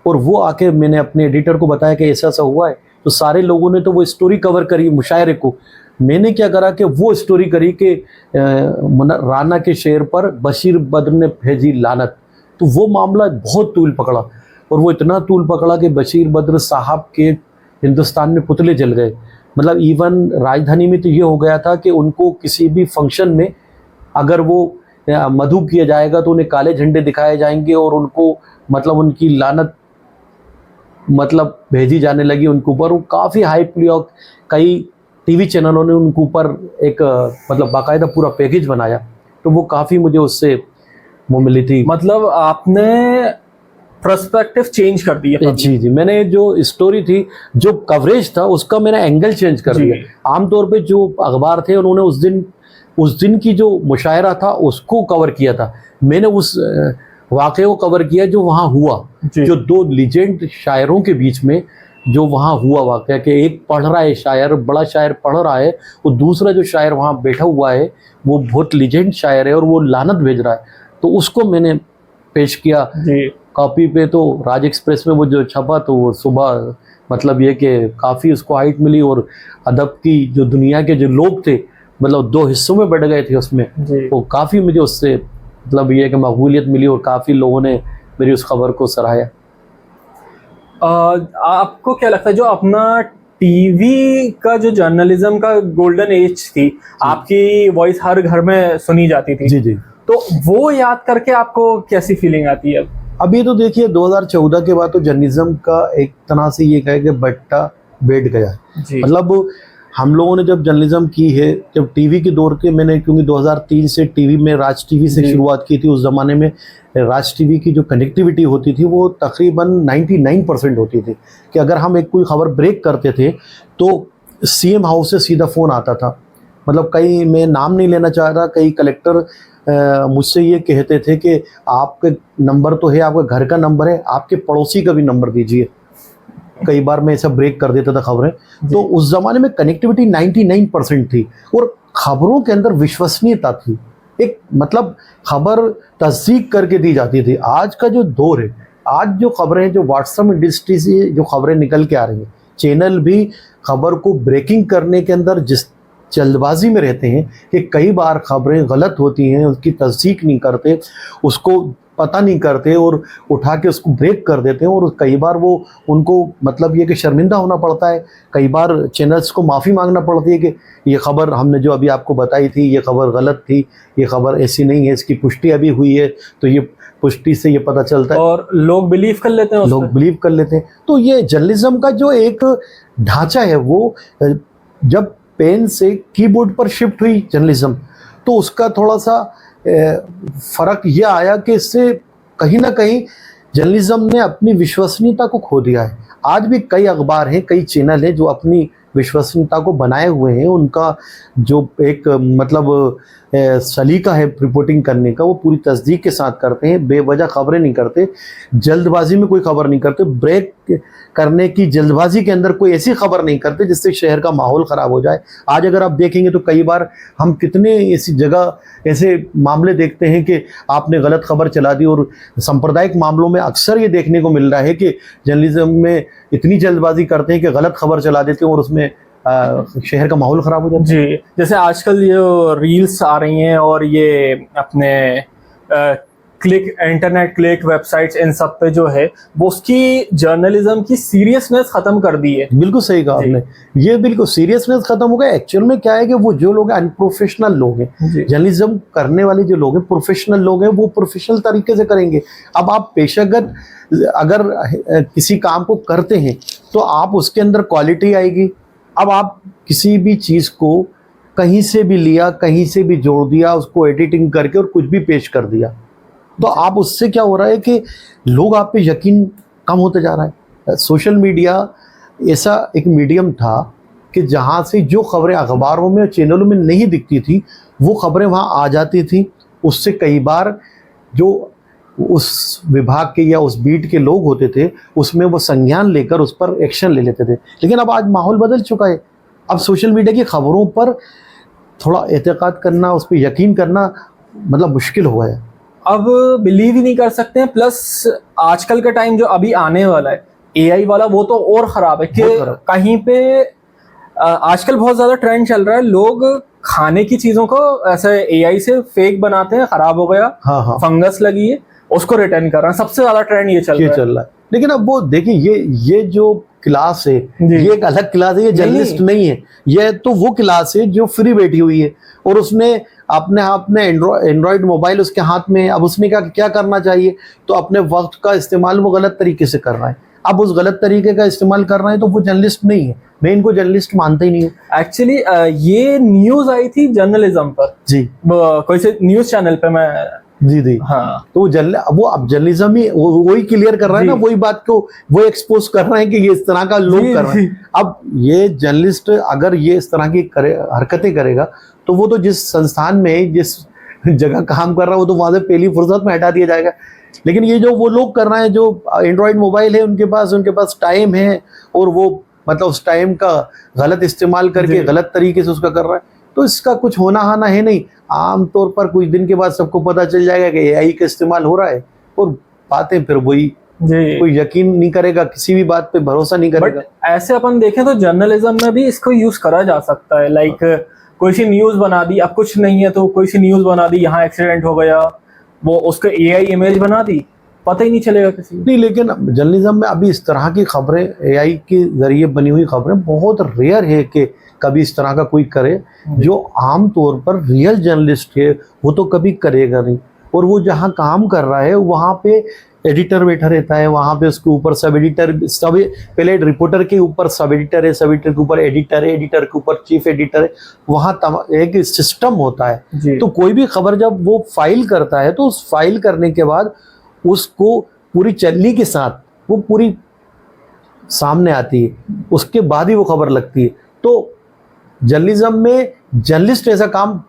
A: और वो आके मैंने अपने एडिटर को बताया कि ऐसा ऐसा हुआ है। तो सारे लोगों ने तो वो स्टोरी कवर करी मुशायरे को। मैंने क्या करा कि वो स्टोरी करी कि राना के शेर पर बशीर बद्र ने भेजी लानत। तो वो मामला बहुत तूल पकड़ा, और वो इतना तूल पकड़ा कि बशीर बद्र साहब के हिंदुस्तान में पुतले जल गए। मतलब इवन राजधानी में तो ये हो गया था कि उनको किसी भी फंक्शन में अगर वो मधु किया जाएगा तो उन्हें काले झंडे दिखाए जाएंगे, और उनको मतलब उनकी लानत मतलब भेजी जाने लगी उनके ऊपर। वो काफ़ी हाइप लिया, कई टीवी चैनलों ने उनके ऊपर एक मतलब बाकायदा पूरा पैकेज बनाया। तो वो काफ़ी मुझे उससे वो मिली थी।
B: मतलब आपने पर्सपेक्टिव चेंज कर दिया।
A: जी जी, मैंने जो स्टोरी थी, जो कवरेज था, उसका मैंने एंगल चेंज कर दिया। आमतौर पे जो अखबार थे उन्होंने उस दिन की जो मुशायरा था उसको कवर किया था, मैंने उस वाक़े को कवर किया जो वहाँ हुआ, जो दो लीजेंड शायरों के बीच में जो वहाँ हुआ वाक़या, कि एक पढ़ रहा है शायर, बड़ा शायर पढ़ रहा है, और दूसरा जो शायर वहाँ बैठा हुआ है वो बहुत लीजेंड शायर है और वो लानत भेज रहा है। तो उसको मैंने पेश किया कॉपी पे। तो राज एक्सप्रेस में वो जो छपा, तो वो सुबह मतलब ये कि काफ़ी उसको हाइट मिली, और अदब की जो दुनिया के जो लोग थे मतलब दो हिस्सों में बढ़ गए थे उसमें। वो काफ़ी मुझे उससे मतलब ये कि मकबूलियत मिली, और काफ़ी लोगों ने मेरी उस खबर को सराहा।
B: आपको क्या लगता है जो अपना टीवी का जो जर्नलिज्म का गोल्डन एज थी, आपकी वॉइस हर घर में सुनी जाती थी,
A: जी जी,
B: तो वो याद करके आपको कैसी फीलिंग आती है?
A: अभी तो देखिए 2014 के बाद तो जर्नलिज्म का एक तरह से ये कहे कि बट्टा बैठ गया है। मतलब हम लोगों ने जब जर्नलिज्म की है, जब टीवी के दौर के, मैंने क्योंकि 2003 से टीवी में राज टीवी से शुरुआत की थी। उस ज़माने में राज टीवी की जो कनेक्टिविटी होती थी वो तकरीबन 99% होती थी, कि अगर हम एक कोई खबर ब्रेक करते थे तो सीएम हाउस से सीधा फ़ोन आता था। मतलब कई, मैं नाम नहीं लेना चाह रहा, कई कलेक्टर मुझसे ये कहते थे कि आपके नंबर तो है, आपके घर का नंबर है, आपके पड़ोसी का भी नंबर दीजिए। कई बार मैं ऐसा ब्रेक कर देता था खबरें। तो उस ज़माने में कनेक्टिविटी 99% थी, और ख़बरों के अंदर विश्वसनीयता थी। एक मतलब खबर तस्दीक करके दी जाती थी। आज का जो दौर है, आज जो खबरें, जो व्हाट्सएप इंडस्ट्री से जो खबरें निकल के आ रही हैं, चैनल भी खबर को ब्रेकिंग करने के अंदर जिस जल्दबाजी में रहते हैं कि कई बार खबरें गलत होती हैं, उसकी तस्दीक नहीं करते, उसको पता नहीं करते और उठा के उसको ब्रेक कर देते हैं। और कई बार वो उनको मतलब ये कि शर्मिंदा होना पड़ता है, कई बार चैनल्स को माफ़ी मांगना पड़ती है कि ये खबर हमने जो अभी आपको बताई थी, ये खबर गलत थी, ये खबर ऐसी नहीं है, इसकी पुष्टि अभी हुई है। तो ये पुष्टि से ये पता चलता है,
B: और लोग बिलीव कर लेते हैं,
A: लोग बिलीव कर लेते हैं। तो ये जर्नलिज्म का जो एक ढांचा है, वो जब पेन से कीबोर्ड पर शिफ्ट हुई जर्नलिज्म, तो उसका थोड़ा सा फ़र्क ये आया कि इससे कहीं ना कहीं जर्नलिज्म ने अपनी विश्वसनीयता को खो दिया है। आज भी कई अखबार हैं, कई चैनल हैं जो अपनी विश्वसनीयता को बनाए हुए हैं। उनका जो एक मतलब सलीका है रिपोर्टिंग करने का, वो पूरी तस्दीक के साथ करते हैं, बेवजह खबरें नहीं करते, जल्दबाजी में कोई खबर नहीं करते, ब्रेक करने की जल्दबाजी के अंदर कोई ऐसी खबर नहीं करते जिससे शहर का माहौल ख़राब हो जाए। आज अगर आप देखेंगे तो कई बार हम कितने ऐसी जगह ऐसे मामले देखते हैं कि आपने गलत खबर चला दी, और सांप्रदायिक मामलों में अक्सर ये देखने को मिल रहा है कि जर्नलिज्म में इतनी जल्दबाजी करते हैं कि गलत खबर चला देते हैं और उसमें शहर का माहौल ख़राब हो जाता है।
B: जी, जैसे आजकल ये रील्स आ रही हैं और ये अपने क्लिक, इंटरनेट क्लिक, वेबसाइट्स, इन सब पे जो है वो उसकी जर्नलिज्म की सीरियसनेस खत्म कर दी है।
A: बिल्कुल सही कहा आपने, ये बिल्कुल सीरियसनेस खत्म हो गया। एक्चुअल में क्या है कि वो जो लोग अनप्रोफेशनल लोग हैं, जर्नलिज्म करने वाले जो लोग हैं, प्रोफेशनल लोग हैं, वो प्रोफेशनल तरीके से करेंगे। अब आप पेशेगत अगर किसी काम को करते हैं तो आप उसके अंदर क्वालिटी आएगी। अब आप किसी भी चीज़ को कहीं से भी लिया, कहीं से भी जोड़ दिया, उसको एडिटिंग करके और कुछ भी पेश कर दिया, तो आप उससे क्या हो रहा है कि लोग आप पे यकीन कम होते जा रहा है। सोशल मीडिया ऐसा एक मीडियम था कि जहाँ से जो खबरें अखबारों में और चैनलों में नहीं दिखती थी वो खबरें वहाँ आ जाती थी। उससे कई बार जो उस विभाग के या उस बीट के लोग होते थे उसमें वो संज्ञान लेकर उस पर एक्शन ले लेते थे। लेकिन अब आज माहौल बदल चुका है। अब सोशल मीडिया की खबरों पर थोड़ा एतकाद करना, उस पर यकीन करना मतलब मुश्किल हुआ है।
B: अब बिलीव ही नहीं कर सकते हैं। प्लस आजकल का टाइम जो अभी आने वाला है एआई वाला, वो तो और ख़राब है कि
A: बहुत खराब।
B: कहीं पे आजकल बहुत ज़्यादा ट्रेंड चल रहा है, लोग खाने की चीज़ों को ऐसे एआई से फेक बनाते हैं, ख़राब हो गया,
A: हाँ हाँ,
B: फंगस लगी है, उसको रिटर्न कर रहे हैं। सबसे ज़्यादा ट्रेंड ये चल रहा है।
A: लेकिन अब वो देखिए ये जो क्लास है
B: जी।
A: ये एक अलग क्लास है, ये जर्नलिस्ट नहीं है। ये तो वो क्लास है जो फ्री बैठी हुई है और उसने अपने हाथ में एंड्रॉयड मोबाइल उसके हाथ में है। अब उसने क्या करना चाहिए, तो अपने वक्त का इस्तेमाल वो गलत तरीके से कर रहा है। अब उस गलत तरीके का इस्तेमाल कर रहा है तो वो जर्नलिस्ट नहीं है। मैं इनको जर्नलिस्ट मानता ही नहीं हूँ।
B: एक्चुअली ये न्यूज़ आई थी जर्नलिज्म पर,
A: जी
B: कोई से न्यूज़ चैनल पे मैं,
A: जी जी,
B: हाँ,
A: तो वो अब जर्नलिज्म ही वही क्लियर कर रहा है ना, वही बात को वो एक्सपोज कर रहे हैं कि ये इस तरह का लोग कर रहे हैं। अब ये जर्नलिस्ट अगर ये इस तरह की हरकतें करेगा तो वो तो जिस संस्थान में जिस जगह काम कर रहा है वो तो वहां से पहली फुर्सत में हटा दिया जाएगा। लेकिन ये जो वो लोग कर रहे हैं, जो एंड्रॉयड मोबाइल है उनके पास टाइम है और वो मतलब उस टाइम का गलत इस्तेमाल करके गलत तरीके से उसका कर रहा है, तो इसका कुछ होना हाना है नहीं। आमतौर पर कुछ दिन के बाद सबको पता चल जाएगा कि एआई का इस्तेमाल हो रहा है और बातें फिर वही, कोई यकीन नहीं करेगा, किसी भी बात पे भरोसा नहीं करेगा।
B: बट ऐसे अपन देखें तो जर्नलिज्म में भी इसको यूज करा जा सकता है। लाइक कोई सी न्यूज बना दी, अब कुछ नहीं है तो कोई सी न्यूज बना दी, यहाँ एक्सीडेंट हो गया, वो उसका एआई इमेज बना दी, पता ही नहीं चलेगा किसी को।
A: नहीं, लेकिन जर्नलिज्म में अभी इस तरह की खबरें, एआई के जरिए बनी हुई खबरें बहुत रेयर है कि कभी इस तरह का कोई करे। जो आम तौर पर रियल जर्नलिस्ट है वो तो कभी करेगा नहीं। और वो जहाँ काम कर रहा है वहाँ पे एडिटर बैठा रहता है, वहाँ पे उसके ऊपर सब एडिटर, सब पहले रिपोर्टर के ऊपर सब एडिटर है, सब एडिटर के ऊपर एडिटर है, एडिटर के ऊपर चीफ एडिटर है। वहाँ एक सिस्टम होता है। तो कोई भी खबर जब वो फाइल करता है तो उस फाइल करने के बाद उसको पूरी चलनी के साथ वो पूरी सामने आती है, उसके बाद ही वो खबर लगती है। तो जर्नलिज्म में जर्नलिस्ट ऐसा काम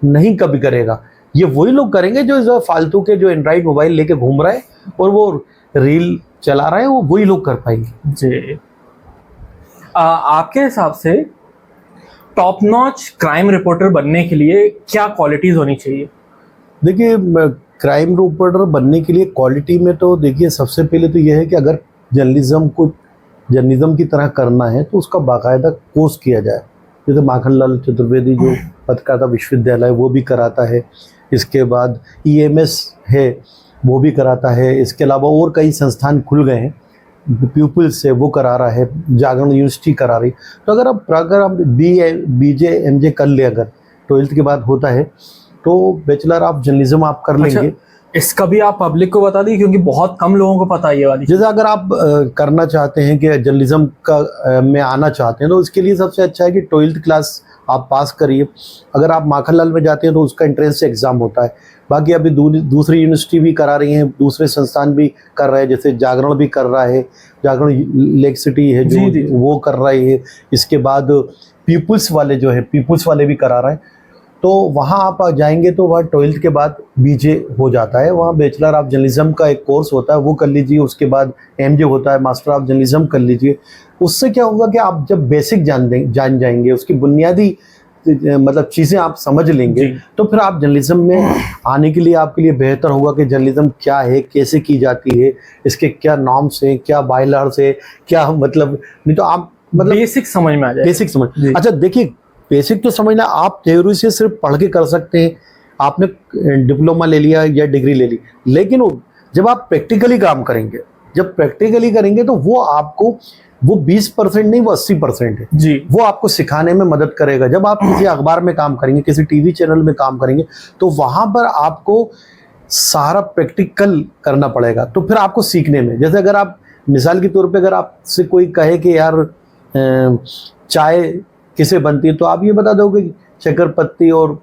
A: नहीं कभी करेगा। ये वही लोग करेंगे जो फालतू के, जो एंड्रॉइड मोबाइल लेके घूम रहा है और वो रील चला रहा है, वो वही लोग कर पाएंगे।
B: जी, आपके हिसाब से टॉप नॉच क्राइम रिपोर्टर बनने के लिए क्या क्वालिटीज होनी चाहिए?
A: देखिए, क्राइम रिपोर्टर बनने के लिए क्वालिटी में तो देखिए सबसे पहले तो यह है कि अगर जर्नलिज्म को जर्नलिज्म की तरह करना है तो उसका बाकायदा कोर्स किया जाए। जैसे माखनलाल चतुर्वेदी जो पत्रकारिता विश्वविद्यालय वो भी कराता है, इसके बाद ईएमएस है वो भी कराता है, इसके अलावा और कई संस्थान खुल गए हैं, पीपल्स से वो करा रहा है, जागरण यूनिवर्सिटी करा रही। तो अगर आप बीजे एमजे कर ले, अगर 12th के बाद होता है तो बैचलर ऑफ जर्नलिज्म आप कर लेंगे।
B: इसका भी आप पब्लिक को बता दी क्योंकि बहुत कम लोगों को पता है ये वाली।
A: जैसे अगर आप करना चाहते हैं कि जर्नलिज्म का में आना चाहते हैं तो उसके लिए सबसे अच्छा है कि 12th क्लास आप पास करिए। अगर आप माखनलाल में जाते हैं तो उसका एंट्रेंस एग्ज़ाम होता है। बाकी अभी दूसरी यूनिवर्सिटी भी करा रही हैं, दूसरे संस्थान भी कर रहे हैं, जैसे जागरण भी कर रहा है, जागरण लेक सिटी है जो वो कर रही है। इसके बाद पीपल्स वाले जो है, पीपल्स वाले भी करा रहे हैं। तो वहाँ आप जाएंगे तो वहाँ 12th के बाद बीजे हो जाता है, वहाँ बैचलर ऑफ जर्नलिज्म का एक कोर्स होता है, वो कर लीजिए। उसके बाद एमजे होता है, मास्टर ऑफ जर्नलिज्म कर लीजिए। उससे क्या होगा कि आप जब बेसिक जान जाएंगे, उसकी बुनियादी मतलब चीज़ें आप समझ लेंगे, तो फिर आप जर्नलिज्म में आने के लिए आपके लिए बेहतर होगा कि जर्नलिज्म क्या है, कैसे की जाती है, इसके क्या नॉर्म्स हैं, क्या बायलॉज है, क्या मतलब, नहीं तो आप मतलब
B: बेसिक समझ में आ जाए।
A: बेसिक समझ। अच्छा देखिए, बेसिक तो समझना आप थ्योरी से सिर्फ पढ़ के कर सकते हैं, आपने डिप्लोमा ले लिया या डिग्री ले ली, लेकिन जब आप प्रैक्टिकली काम करेंगे, जब प्रैक्टिकली करेंगे तो वो आपको वो 20% नहीं, वो 80% है
B: जी।
A: वो आपको सिखाने में मदद करेगा। जब आप किसी अखबार में काम करेंगे, किसी टीवी चैनल में काम करेंगे, तो वहाँ पर आपको सारा प्रैक्टिकल करना पड़ेगा। तो फिर आपको सीखने में, जैसे अगर आप मिसाल के तौर पे अगर आपसे कोई कहे कि यार चाय किसे बनती है, तो आप ये बता दोगे शक्कर पत्ती और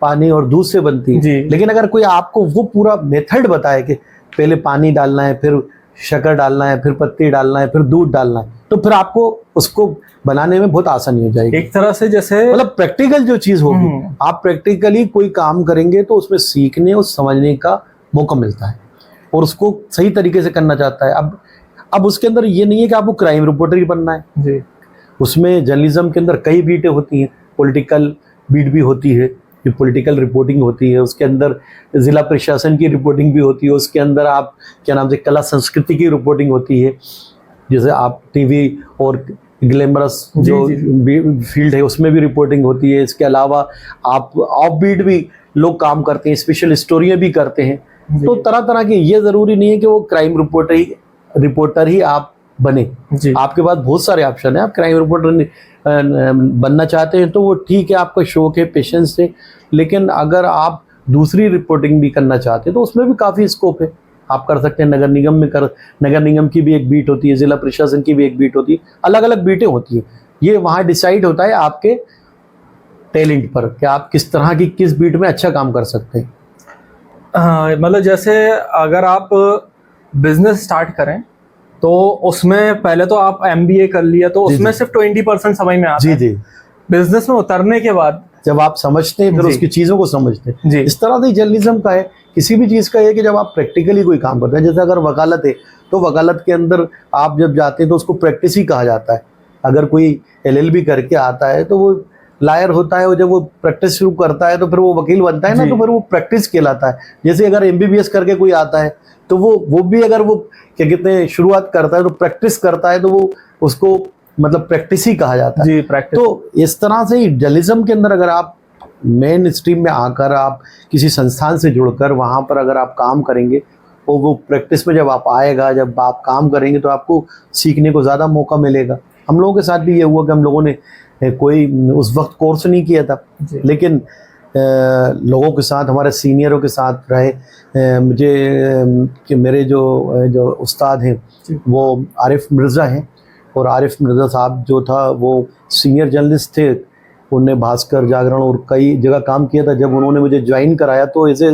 A: पानी और दूध से बनती
B: जी।
A: है, लेकिन अगर कोई आपको वो पूरा मेथड बताए कि पहले पानी डालना है, फिर शक्कर डालना है, फिर पत्ती डालना है, फिर दूध डालना है, तो फिर आपको उसको बनाने में बहुत आसानी हो जाएगी।
B: एक तरह से जैसे
A: मतलब प्रैक्टिकल जो चीज होगी, आप प्रैक्टिकली कोई काम करेंगे तो उसमें सीखने और समझने का मौका मिलता है और उसको सही तरीके से करना चाहता है। अब उसके अंदर ये नहीं है कि आपको क्राइम रिपोर्टर ही बनना है
B: जी।
A: उसमें जर्नलिज्म के अंदर कई बीटें होती हैं, पॉलिटिकल बीट भी होती है, जो पॉलिटिकल रिपोर्टिंग होती है, उसके अंदर जिला प्रशासन की रिपोर्टिंग भी होती है, उसके अंदर आप क्या नाम से कला संस्कृति की रिपोर्टिंग होती है, जैसे आप टीवी और ग्लैमरस जो फील्ड है उसमें भी रिपोर्टिंग होती है। इसके अलावा आप ऑफ बीट भी लोग काम करते हैं, स्पेशल स्टोरियाँ भी करते हैं। तो तरह तरह के, ये ज़रूरी नहीं है कि वो क्राइम रिपोर्टर ही आप बने। आपके पास बहुत सारे ऑप्शन है। आप क्राइम रिपोर्टर बनना चाहते हैं तो वो ठीक है, आपका शौक है, पेशेंस है, लेकिन अगर आप दूसरी रिपोर्टिंग भी करना चाहते हैं तो उसमें भी काफ़ी स्कोप है। आप कर सकते हैं नगर निगम में नगर निगम की भी एक बीट होती है, जिला प्रशासन की भी एक बीट होती है, अलग अलग बीटें होती हैं। ये वहाँ डिसाइड होता है आपके टैलेंट पर कि आप किस तरह की किस बीट में अच्छा काम कर सकते हैं।
B: मतलब जैसे अगर आप बिजनेस स्टार्ट करें तो उसमें पहले तो आप MBA कर लिया तो उसमें सिर्फ 20% समझ में आता है।
A: जी।
B: बिजनेस में उतरने के बाद
A: जब आप समझते हैं, फिर उसकी चीज़ों को समझते हैं।
B: जी।
A: इस तरह से जर्नलिज्म का है, किसी भी चीज़ का है कि जब आप प्रैक्टिकली कोई काम करते हैं, जैसे अगर वकालत है तो वकालत के अंदर आप जब जाते हैं तो उसको प्रैक्टिस ही कहा जाता है। अगर कोई LLB करके आता है तो वो लायर होता है, और जब वो प्रैक्टिस शुरू करता है तो फिर वो वकील बनता है ना, तो फिर वो प्रैक्टिस कहलाता है। जैसे अगर MBBS करके कोई आता है तो वो भी अगर वो क्या कहते हैं शुरुआत करता है तो प्रैक्टिस करता है, तो वो उसको मतलब प्रैक्टिस ही कहा जाता है।
B: जी, प्रैक्टिस।
A: तो इस तरह से जर्नलिज्म के अंदर अगर आप मेन स्ट्रीम में आकर आप किसी संस्थान से जुड़कर वहाँ पर अगर आप काम करेंगे और वो प्रैक्टिस में जब आप आएगा, जब आप काम करेंगे तो आपको सीखने को ज़्यादा मौका मिलेगा। हम लोगों के साथ भी ये हुआ कि हम लोगों ने कोई उस वक्त कोर्स नहीं किया था, लेकिन लोगों के साथ, हमारे सीनियरों के साथ रहे। मुझे कि मेरे जो उस्ताद हैं वो आरिफ मिर्ज़ा हैं, और आरिफ मिर्ज़ा साहब जो था वो सीनियर जर्नलिस्ट थे। उन्होंने भास्कर, जागरण और कई जगह काम किया था। जब उन्होंने मुझे ज्वाइन कराया तो ऐसे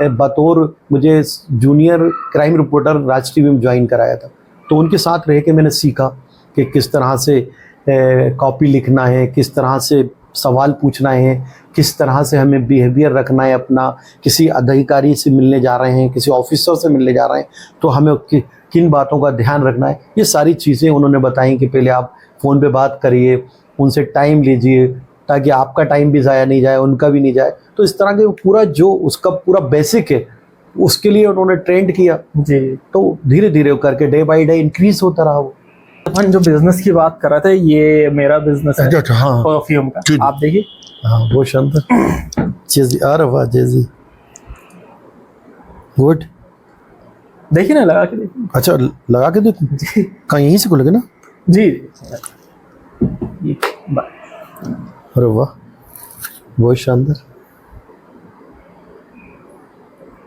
A: बतौर मुझे जूनियर क्राइम रिपोर्टर राज टीवी में ज्वाइन कराया था। तो उनके साथ रह के मैंने सीखा कि किस तरह से कॉपी लिखना है, किस तरह से सवाल पूछना है, किस तरह से हमें बिहेवियर रखना है अपना। किसी अधिकारी से मिलने जा रहे हैं, किसी ऑफिसर से मिलने जा रहे हैं तो हमें किन बातों का ध्यान रखना है। ये सारी चीज़ें उन्होंने बताई कि पहले आप फ़ोन पे बात करिए, उनसे टाइम लीजिए ताकि आपका टाइम भी ज़ाया नहीं जाए, उनका भी नहीं जाए। तो इस तरह के पूरा जो उसका पूरा बेसिक है उसके लिए उन्होंने ट्रेंड किया
B: जी।
A: तो धीरे धीरे करके डे बाय डे इंक्रीज होता रहा वो।
B: अपन जो बिजनेस की बात कर रहे थे, ये मेरा बिजनेस है
A: हाँ,
B: परफ्यूम का। आप देखिए,
A: हाँ वो शानदार जेजी, अरे वाह जेजी, गुड।
B: देखिए ना, लगा के देखिए।
A: अच्छा लगा के देखो, कहाँ यहीं से खोलेंगे ना?
B: जी।
A: अरे वाह बहुत शानदार।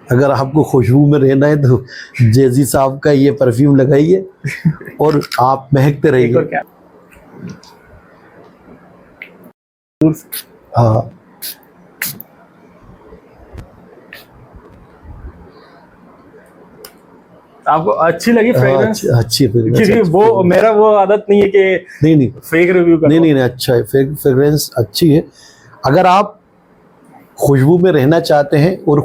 A: अगर आपको खुशबू में रहना है तो जेजी साहब का ये परफ्यूम लगाइए और आप महकते रहिए। हाँ
B: आपको अच्छी लगी फ्रेग्रेंस?
A: अच्छी
B: क्योंकि वो मेरा वो आदत नहीं है कि
A: नहीं
B: फेक रिव्यू का।
A: नहीं, अच्छा है, फ्रेग्रेंस अच्छी है। अगर आप खुशबू में रहना चाहते हैं और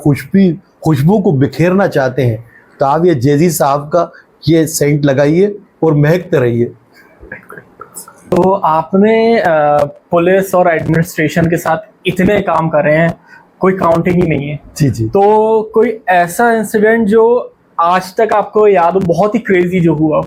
A: खुशबू को बिखेरना चाहते हैं तो आप ये जेजी साहब का ये सेंट लगाइए और महकते रहिए।
B: तो आपने पुलिस और एडमिनिस्ट्रेशन के साथ इतने काम कर रहे हैं, कोई काउंटिंग ही नहीं है।
A: जी।
B: तो कोई ऐसा इंसिडेंट जो आज तक आपको याद हो, बहुत ही क्रेजी जो हुआ?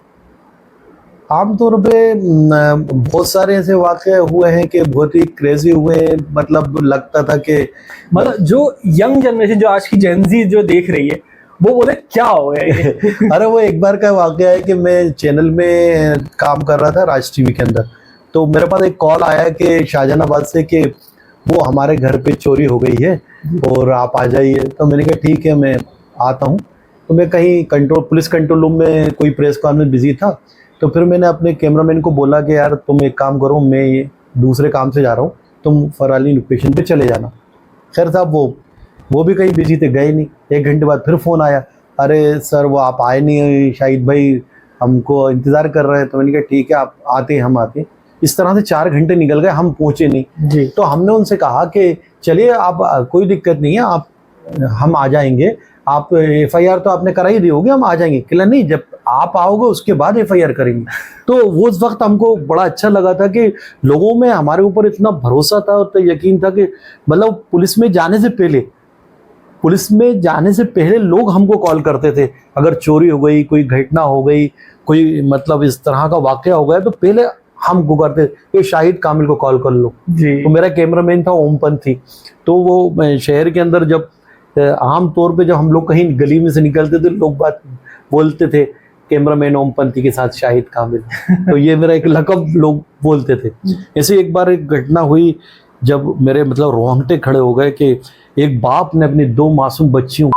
A: आमतौर पे बहुत सारे ऐसे वाक़े हुए हैं कि बहुत ही क्रेजी हुए हैं। मतलब लगता था कि
B: मतलब जो यंग जनरेशन, जो आज की जेनजी जो देख रही है, वो बोले क्या हो गया ये?
A: अरे वो एक बार का वाक़या है कि मैं चैनल में काम कर रहा था राज टीवी के अंदर, तो मेरे पास एक कॉल आया कि शाहजहानाबाद से कि वो हमारे घर पे चोरी हो गई है और आप आ जाइए। तो मैंने कहा ठीक है मैं आता हूँ। तो मैं कहीं पुलिस कंट्रोल रूम में कोई प्रेस कॉल में बिजी था। तो फिर मैंने अपने कैमरामैन को बोला कि यार तुम एक काम करो, मैं ये दूसरे काम से जा रहा हूँ, तुम फराली लोकेशन पे चले जाना। खैर साहब वो भी कहीं बिजी थे, गए नहीं। 1 घंटे बाद फिर फ़ोन आया, अरे सर वो आप आए नहीं, शाहिद भाई हमको इंतज़ार कर रहे हैं। तो मैंने कहा ठीक है आप आते हैं, हम आते हैं। इस तरह से 4 घंटे निकल गए, हम पहुँचे नहीं
B: जी।
A: तो हमने उनसे कहा कि चलिए आप कोई दिक्कत नहीं है, आप हम आ जाएंगे, आप FIR तो आपने करा ही दी होगी, हम आ जाएंगे। कहला नहीं, जब आप आओगे उसके बाद FIR करेंगे। तो वो उस वक्त हमको बड़ा अच्छा लगा था कि लोगों में हमारे ऊपर इतना भरोसा था और तो यकीन था कि मतलब पुलिस में जाने से पहले लोग हमको कॉल करते थे। अगर चोरी हो गई, कोई घटना हो गई, कोई मतलब इस तरह का वाकया हो गया तो पहले हमको करते कि शाहिद कामिल को कॉल कर लो
B: जी।
A: तो मेरा कैमरामैन था ओमपंथी। तो वो शहर के अंदर जब आम तौर पे जब हम लोग कहीं गली में से निकलते थे लोग बात बोलते थे कैमरामैन ओमपंथी के साथ शाहिद कामिल। तो ये मेरा एक लकब लोग बोलते थे। ऐसे एक बार एक घटना हुई जब मेरे मतलब रोंगटे खड़े हो गए कि एक बाप ने अपनी 2 मासूम बच्चियों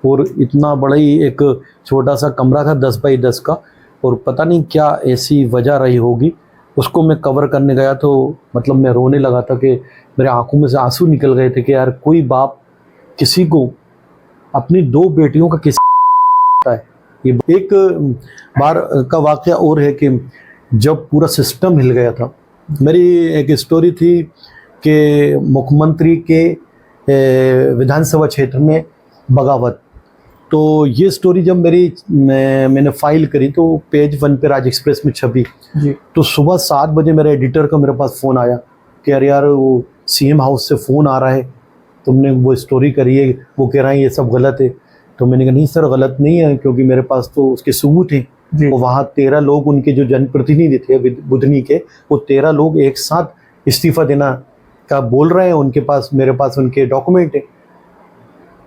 A: और इतना बड़ा ही एक छोटा सा कमरा था 10 बाई 10 का, और पता नहीं क्या ऐसी वजह रही होगी, उसको मैं कवर करने गया तो मतलब मैं रोने लगा था कि मेरे आंखों में से आंसू निकल गए थे कि यार कोई बाप किसी को अपनी 2 बेटियों का किस है। ये एक बार का वाकया और है कि जब पूरा सिस्टम हिल गया था। मेरी एक स्टोरी थी कि मुख्यमंत्री के विधानसभा क्षेत्र में बगावत। तो ये स्टोरी जब मैंने फाइल करी तो पेज 1 पे राज एक्सप्रेस में छपी
B: जी।
A: तो सुबह 7 बजे मेरे एडिटर का मेरे पास फ़ोन आया कि अरे यार वो CM हाउस से फ़ोन आ रहा है, तुमने वो स्टोरी करी है, वो कह रहा है ये सब गलत है। तो मैंने कहा नहीं सर गलत नहीं है, क्योंकि मेरे पास तो उसके सबूत हैं।
B: जी।
A: वो वहाँ 13 लोग उनके जो जनप्रतिनिधि थे बुधनी के, वो 13 लोग एक साथ इस्तीफ़ा देना का बोल रहे हैं, उनके पास मेरे पास उनके डॉक्यूमेंट है।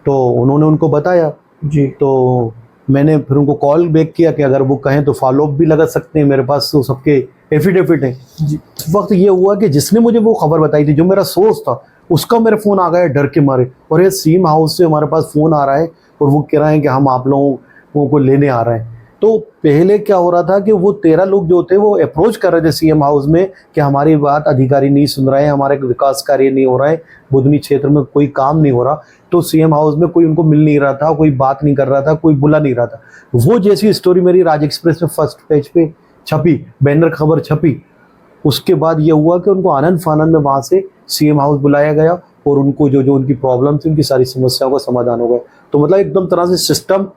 A: तो उन्होंने उनको बताया
B: जी।
A: तो मैंने फिर उनको कॉल बैक किया कि अगर वो कहें तो फॉलोअप भी लगा सकते हैं, मेरे पास तो सबके एफिडेविट हैं।
B: जी।
A: उस वक्त ये हुआ कि जिसने मुझे वो खबर बताई थी, जो मेरा सोर्स था, उसका मेरा फ़ोन आ गया डर के मारे, और ये CM हाउस से हमारे पास फ़ोन आ रहा है और वो कह रहे हैं कि हम आप लोगों को लेने आ रहे हैं। तो पहले क्या हो रहा था कि वो 13 लोग जो थे वो अप्रोच कर रहे थे CM हाउस में कि हमारी बात अधिकारी नहीं सुन रहे हैं, हमारे विकास कार्य नहीं हो रहा है, बुधनी क्षेत्र में कोई काम नहीं हो रहा। तो CM हाउस में कोई उनको मिल नहीं रहा था, कोई बात नहीं कर रहा था, कोई बुला नहीं रहा था। वो जैसी स्टोरी मेरी राज एक्सप्रेस में फर्स्ट पेज पे छपी, बैनर खबर छपी, उसके बाद ये हुआ कि उनको आनंद फानंद में वहाँ से CM हाउस बुलाया गया और उनको जो उनकी प्रॉब्लम थी, उनकी सारी समस्याओं का समाधान हो गया। तो मतलब एकदम तरह से सिस्टम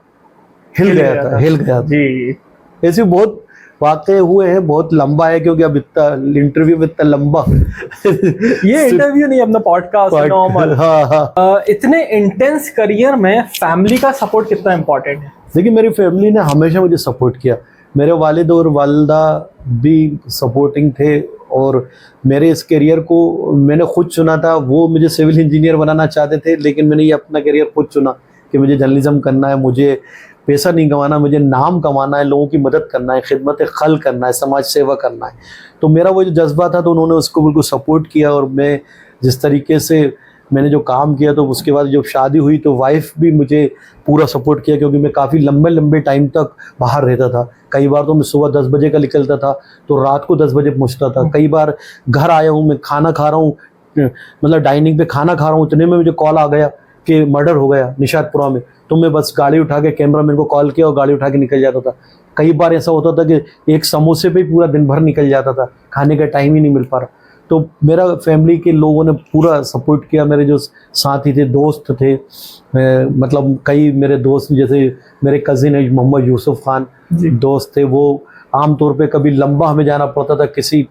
A: हिल गया था।
B: जी।
A: ऐसे बहुत वाकये हुए हैं, बहुत लंबा है क्योंकि अब इतना इंटरव्यू इतना लंबा
B: ये इंटरव्यू नहीं, अपना पॉडकास्ट नॉर्मल।
A: हाँ।
B: इतने इंटेंस करियर में फैमिली का सपोर्ट कितना इम्पोर्टेंट है?
A: देखिए मेरी फैमिली ने हमेशा मुझे सपोर्ट किया, मेरे वालिद और वालिदा भी सपोर्टिंग थे, और मेरे इस करियर को मैंने खुद चुना था। वो मुझे सिविल इंजीनियर बनाना चाहते थे, लेकिन मैंने ये अपना करियर खुद चुना कि मुझे जर्नलिज्म करना है, मुझे पैसा नहीं कमाना, मुझे नाम कमाना है, लोगों की मदद करना है, खिदमत खल करना है, समाज सेवा करना है। तो मेरा वो जो जज्बा था तो उन्होंने उसको बिल्कुल सपोर्ट किया, और मैं जिस तरीके से मैंने जो काम किया तो उसके बाद जब शादी हुई तो वाइफ भी मुझे पूरा सपोर्ट किया, क्योंकि मैं काफ़ी लंबे टाइम तक बाहर रहता था। कई बार तो मैं सुबह 10 बजे का निकलता था तो रात को 10 बजे पहुंचता था। कई बार घर आया हूँ, मैं खाना खा रहा हूँ, मतलब डाइनिंग पे खाना खा रहा हूँ, इतने में मुझे कॉल आ गया कि मर्डर हो गया निशातपुरा में। तो मैं बस गाड़ी उठा के कैमरामैन को कॉल किया और गाड़ी उठा के निकल जाता था। कई बार ऐसा होता था कि एक समोसे पे ही पूरा दिन भर निकल जाता था, खाने का टाइम ही नहीं मिल पा रहा। तो मेरा फैमिली के लोगों ने पूरा सपोर्ट किया। मेरे जो साथी थे, दोस्त थे, मतलब कई मेरे दोस्त जैसे मेरे कज़िन है मोहम्मद यूसुफ खान दोस्त थे, वो आमतौर पे कभी लंबा हमें जाना पड़ता था किसी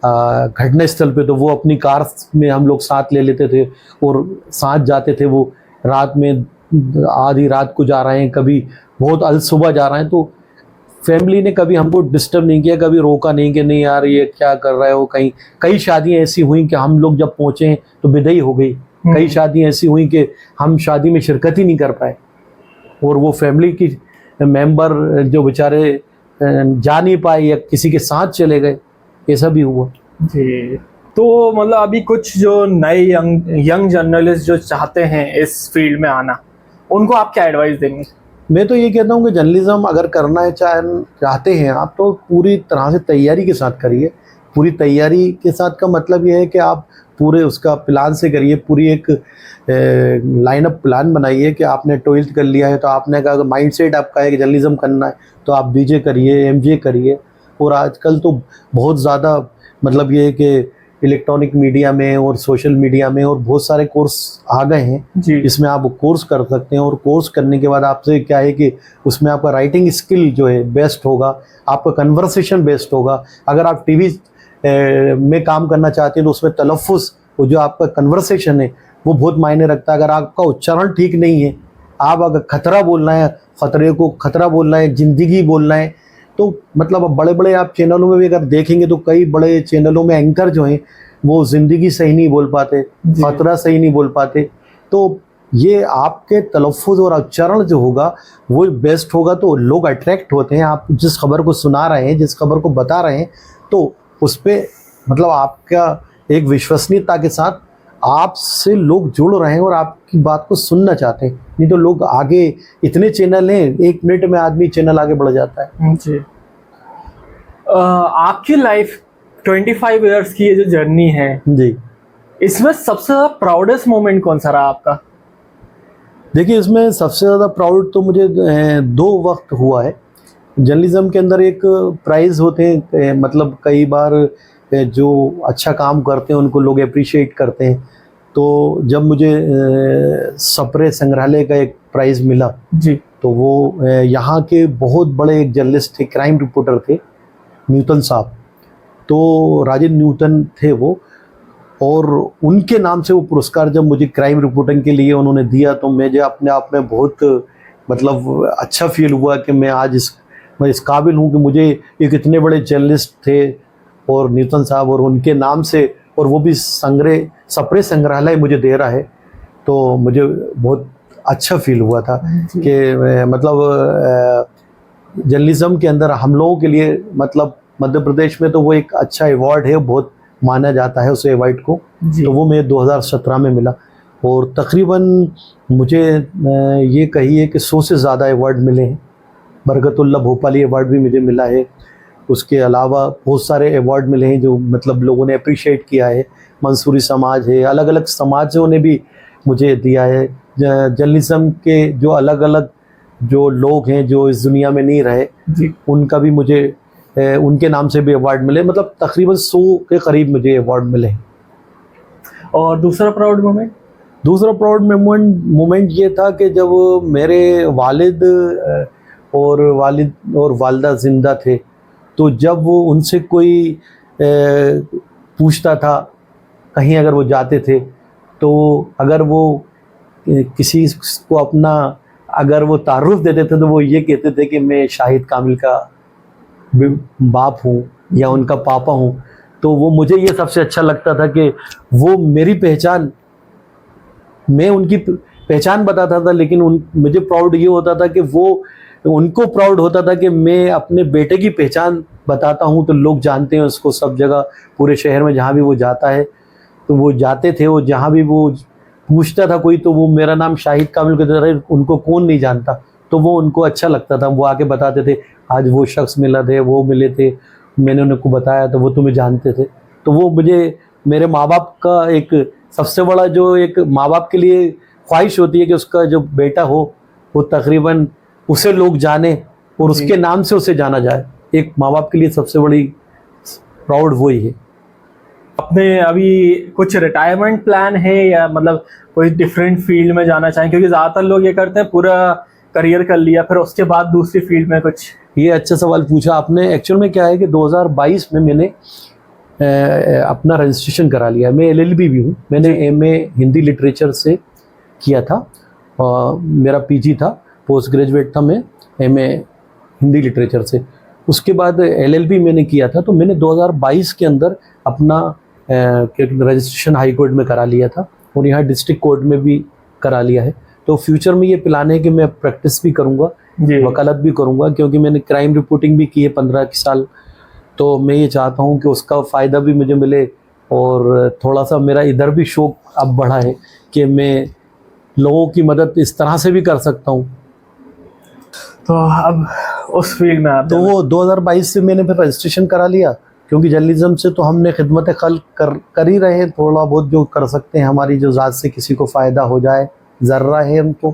A: घटना स्थल पे, तो वो अपनी कार में हम लोग साथ ले लेते थे और साथ जाते थे। वो रात में आधी रात को जा रहे हैं, कभी बहुत अल सुबह जा रहे हैं, तो फैमिली ने कभी हमको डिस्टर्ब नहीं किया, कभी रोका नहीं कि नहीं यार ये क्या कर रहे हो। कई शादियां ऐसी हुई कि हम लोग जब पहुंचे तो विदाई हो गई। कई शादियां ऐसी हुई कि हम शादी में शिरकत ही नहीं कर पाए, और वो फैमिली की मेंबर जो बेचारे जा नहीं पाए या किसी के साथ चले गए, ऐसा भी हुआ।
B: जी। तो मतलब अभी कुछ जो नए यंग जर्नलिस्ट जो चाहते हैं इस फील्ड में आना, उनको आप क्या एडवाइस देंगे?
A: मैं तो ये कहता हूँ कि जर्नलिज्म अगर करना है चाहते हैं आप, तो पूरी तरह से तैयारी के साथ करिए। पूरी तैयारी के साथ का मतलब ये है कि आप पूरे उसका प्लान से करिए, पूरी एक लाइनअप प्लान बनाइए कि आपने 12th कर लिया है तो आपने कहा माइंड सेट आपका है कि जर्नलिज्म करना है तो आप बीजे करिए, एमजे करिए। और आजकल तो बहुत ज़्यादा मतलब ये है कि इलेक्ट्रॉनिक मीडिया में और सोशल मीडिया में और बहुत सारे कोर्स आ गए हैं
B: जी।
A: इसमें आप कोर्स कर सकते हैं। और कोर्स करने के बाद आपसे क्या है कि उसमें आपका राइटिंग स्किल जो है बेस्ट होगा, आपका कन्वर्सेशन बेस्ट होगा। अगर आप टीवी में काम करना चाहते हैं तो उसमें तलफ़ुज़, वो जो आपका कन्वर्सेशन है वो बहुत मायने रखता है। अगर आपका उच्चारण ठीक नहीं है, आप अगर खतरा बोलना है, खतरे को खतरा बोलना है, ज़िंदगी बोलना है, तो मतलब अब बड़े बड़े आप चैनलों में भी अगर देखेंगे तो कई बड़े चैनलों में एंकर जो हैं वो ज़िंदगी सही नहीं बोल पाते, खतरा सही नहीं बोल पाते। तो ये आपके तलफ़ुज़ और उच्चारण जो होगा वो बेस्ट होगा तो लोग अट्रैक्ट होते हैं। आप जिस खबर को सुना रहे हैं, जिस खबर को बता रहे हैं, तो उस पर मतलब आपका एक विश्वसनीयता के साथ आपसे लोग जुड़ रहे हैं और आपकी बात को सुनना चाहते हैं। नहीं तो लोग आगे, इतने चैनल हैं, 1 मिनट में आदमी चैनल आगे बढ़ जाता है।
B: जी। आपकी लाइफ 25 इयर्स की ये जो जर्नी है
A: जी,
B: इसमें सबसे ज़्यादा प्राउडेस्ट मोमेंट कौन सा रहा आपका?
A: देखिए इसमें सबसे ज़्यादा प्राउड तो मुझे 2 वक्त हुआ है। जर्नलिज्म के अंदर एक प्राइज़ होते हैं, मतलब कई बार जो अच्छा काम करते हैं उनको लोग अप्रिशिएट करते हैं। तो जब मुझे सप्रे संग्रहालय का एक प्राइज़ मिला
B: जी।
A: तो वो यहाँ के बहुत बड़े एक जर्नलिस्ट थे, क्राइम रिपोर्टर थे, न्यूटन साहब। तो राजेंद्र न्यूटन थे वो, और उनके नाम से वो पुरस्कार जब मुझे क्राइम रिपोर्टिंग के लिए उन्होंने दिया तो मुझे अपने आप में बहुत मतलब अच्छा फील हुआ कि मैं आज मैं इस काबिल हूँ कि मुझे एक इतने बड़े जर्नलिस्ट थे और न्यूटन साहब और उनके नाम से, और वो भी सप्रे संग्रहालय मुझे दे रहा है। तो मुझे बहुत अच्छा फील हुआ था कि मतलब जर्नलिज्म के अंदर हम लोगों के लिए, मतलब मध्य प्रदेश में तो वो एक अच्छा अवार्ड है, बहुत माना जाता है उस अवार्ड को। तो वो मुझे 2017 में मिला और तकरीबन मुझे ये कहिए कि 100 से ज़्यादा अवार्ड मिले हैं। बरकतुल्लाह भोपाली अवार्ड भी मुझे मिला है। उसके अलावा बहुत सारे अवार्ड मिले हैं जो मतलब लोगों ने अप्रिशिएट किया है। मंसूरी समाज है, अलग अलग समाजों ने भी मुझे दिया है। जर्नलिज्म के जो अलग अलग जो लोग हैं जो इस दुनिया में नहीं रहे
B: जी।
A: उनका भी मुझे उनके नाम से भी अवार्ड मिले। मतलब तकरीबन 100 के करीब मुझे अवार्ड मिले।
B: और दूसरा प्राउड मोमेंट?
A: दूसरा प्राउड मोमेंट ये था कि जब मेरे वालिद और वालिदा ज़िंदा थे, तो जब वो उनसे कोई पूछता था, कहीं अगर वो जाते थे तो अगर वो किसी को अपना अगर वो तारुफ देते थे तो वो ये कहते थे कि मैं शाहिद कामिल का बाप हूँ या उनका पापा हूँ। तो वो मुझे ये सबसे अच्छा लगता था कि वो मेरी पहचान, मैं उनकी पहचान बताता था, लेकिन मुझे प्राउड ये होता था कि वो उनको प्राउड होता था कि मैं अपने बेटे की पहचान बताता हूँ तो लोग जानते हैं उसको सब जगह, पूरे शहर में जहाँ भी वो जाता है। तो वो जाते थे, वो जहाँ भी वो पूछता था कोई, तो वो मेरा नाम शाहिद कामिल के तरह, उनको कौन नहीं जानता। तो वो उनको अच्छा लगता था, वो आके बताते थे आज वो शख्स मिला थे, वो मिले थे, मैंने उनको बताया तो वो तुम्हें जानते थे। तो वो मुझे, मेरे माँ बाप का एक सबसे बड़ा जो एक माँ बाप के लिए ख्वाहिश होती है कि उसका जो बेटा हो वो तकरीबन उसे लोग जाने और उसके नाम से उसे जाना जाए। एक माँ बाप के लिए सबसे बड़ी प्राउड वही है।
B: अपने अभी कुछ रिटायरमेंट प्लान है या मतलब कोई डिफरेंट फील्ड में जाना चाहें? क्योंकि ज़्यादातर लोग ये करते हैं पूरा करियर कर लिया फिर उसके बाद दूसरी फील्ड में कुछ।
A: ये अच्छा सवाल पूछा आपने। एक्चुअल में क्या है कि 2022 में मैंने अपना रजिस्ट्रेशन करा लिया। मैं LLB भी हूँ। मैंने MA हिंदी लिटरेचर से किया था, मेरा PG था, पोस्ट ग्रेजुएट था मैं MA हिंदी लिटरेचर से। उसके बाद LLB मैंने किया था। तो मैंने 2022 के अंदर अपना रजिस्ट्रेशन हाई कोर्ट में करा लिया था और यहाँ डिस्ट्रिक्ट कोर्ट में भी करा लिया है। तो फ्यूचर में ये प्लान है कि मैं प्रैक्टिस भी करूँगा, वकालत भी करूँगा, क्योंकि मैंने क्राइम रिपोर्टिंग भी की है 15 साल। तो मैं ये चाहता हूँ कि उसका फ़ायदा भी मुझे मिले और थोड़ा सा मेरा इधर भी शौक अब बढ़ा है कि मैं लोगों की मदद इस तरह से भी कर सकता हूँ।
B: तो अब उस फील्ड में आप
A: तो वो 2022 से मैंने फिर रजिस्ट्रेशन करा लिया, क्योंकि जर्नलिज्म से तो हमने खिदमत खल्क कर ही रहे हैं, थोड़ा बहुत जो कर सकते हैं, हमारी जो ज़ात से किसी को फ़ायदा हो जाए ज़र्रा है हमको।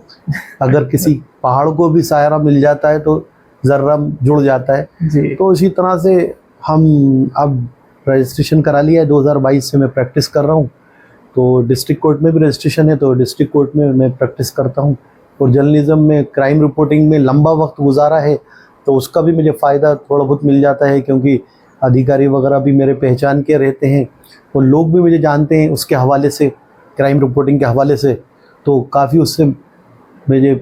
A: अगर किसी पहाड़ को भी सायरा मिल जाता है तो ज़र्रा जुड़ जाता है
B: जी।
A: तो इसी तरह से हम अब रजिस्ट्रेशन करा लिया है, 2022 से मैं प्रैक्टिस कर रहा हूँ। तो डिस्ट्रिक्ट कोर्ट में भी रजिस्ट्रेशन है, तो डिस्ट्रिक्ट कोर्ट में मैं प्रैक्टिस करता हूँ। और जर्नलिज्म में क्राइम रिपोर्टिंग में लंबा वक्त गुजारा है तो उसका भी मुझे फ़ायदा थोड़ा बहुत मिल जाता है, क्योंकि अधिकारी वगैरह भी मेरे पहचान के रहते हैं और लोग भी मुझे जानते हैं उसके हवाले से, क्राइम रिपोर्टिंग के हवाले से, तो काफ़ी उससे मुझे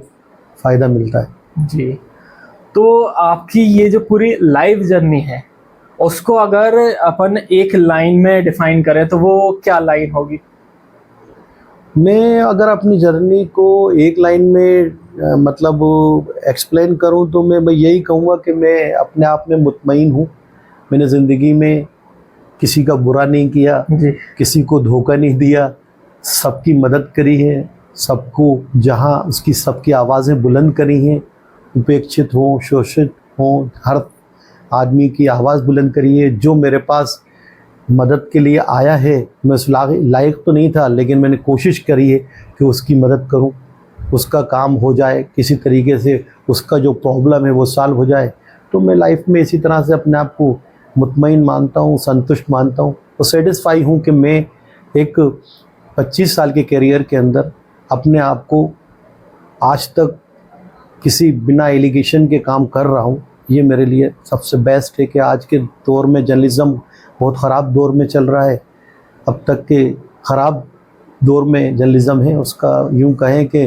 A: फ़ायदा मिलता है।
B: जी। तो आपकी ये जो पूरी लाइफ जर्नी है उसको अगर अपन एक लाइन में डिफाइन करें तो वो क्या लाइन होगी?
A: मैं अगर अपनी जर्नी को एक लाइन में मतलब एक्सप्लेन करूं तो मैं यही कहूँगा कि मैं अपने आप में मुतमईन हूँ। मैंने ज़िंदगी में किसी का बुरा नहीं किया,
B: जी।
A: किसी को धोखा नहीं दिया, सबकी मदद करी है, सबको जहां उसकी सबकी आवाज़ें बुलंद करी हैं, उपेक्षित हों, शोषित हों, हर आदमी की आवाज़ बुलंद करी है। जो मेरे पास मदद के लिए आया है, मैं उस लायक तो नहीं था, लेकिन मैंने कोशिश करी है कि उसकी मदद करूं, उसका काम हो जाए, किसी तरीके से उसका जो प्रॉब्लम है वो सॉल्व हो जाए। तो मैं लाइफ में इसी तरह से अपने आप को मुतमईन मानता हूँ, संतुष्ट मानता हूँ और सेटिस्फाई हूँ कि मैं एक 25 साल के करियर के अंदर अपने आप को आज तक किसी बिना एलिगेशन के काम कर रहा हूँ। ये मेरे लिए सबसे बेस्ट है कि आज के दौर में जर्नलिज्म बहुत ख़राब दौर में चल रहा है। अब तक के ख़राब दौर में जर्नलिज्म है, उसका यूँ कहें कि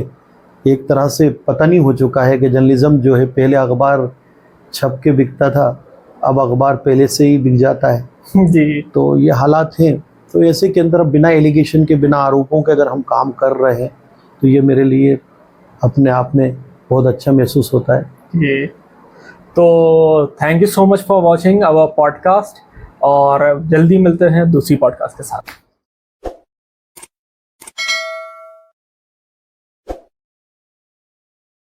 A: एक तरह से पता नहीं हो चुका है कि जर्नलिज्म जो है, पहले अखबार छप के बिकता था, अब अखबार पहले से ही बिक जाता है।
B: जी।
A: तो ये हालात हैं। तो ऐसे के अंदर बिना एलिगेशन के, बिना आरोपों के अगर हम काम कर रहे हैं तो ये मेरे लिए अपने आप में बहुत अच्छा महसूस होता है।
B: जी। तो thank you so much for watching our podcast और जल्दी मिलते हैं दूसरी पॉडकास्ट के साथ।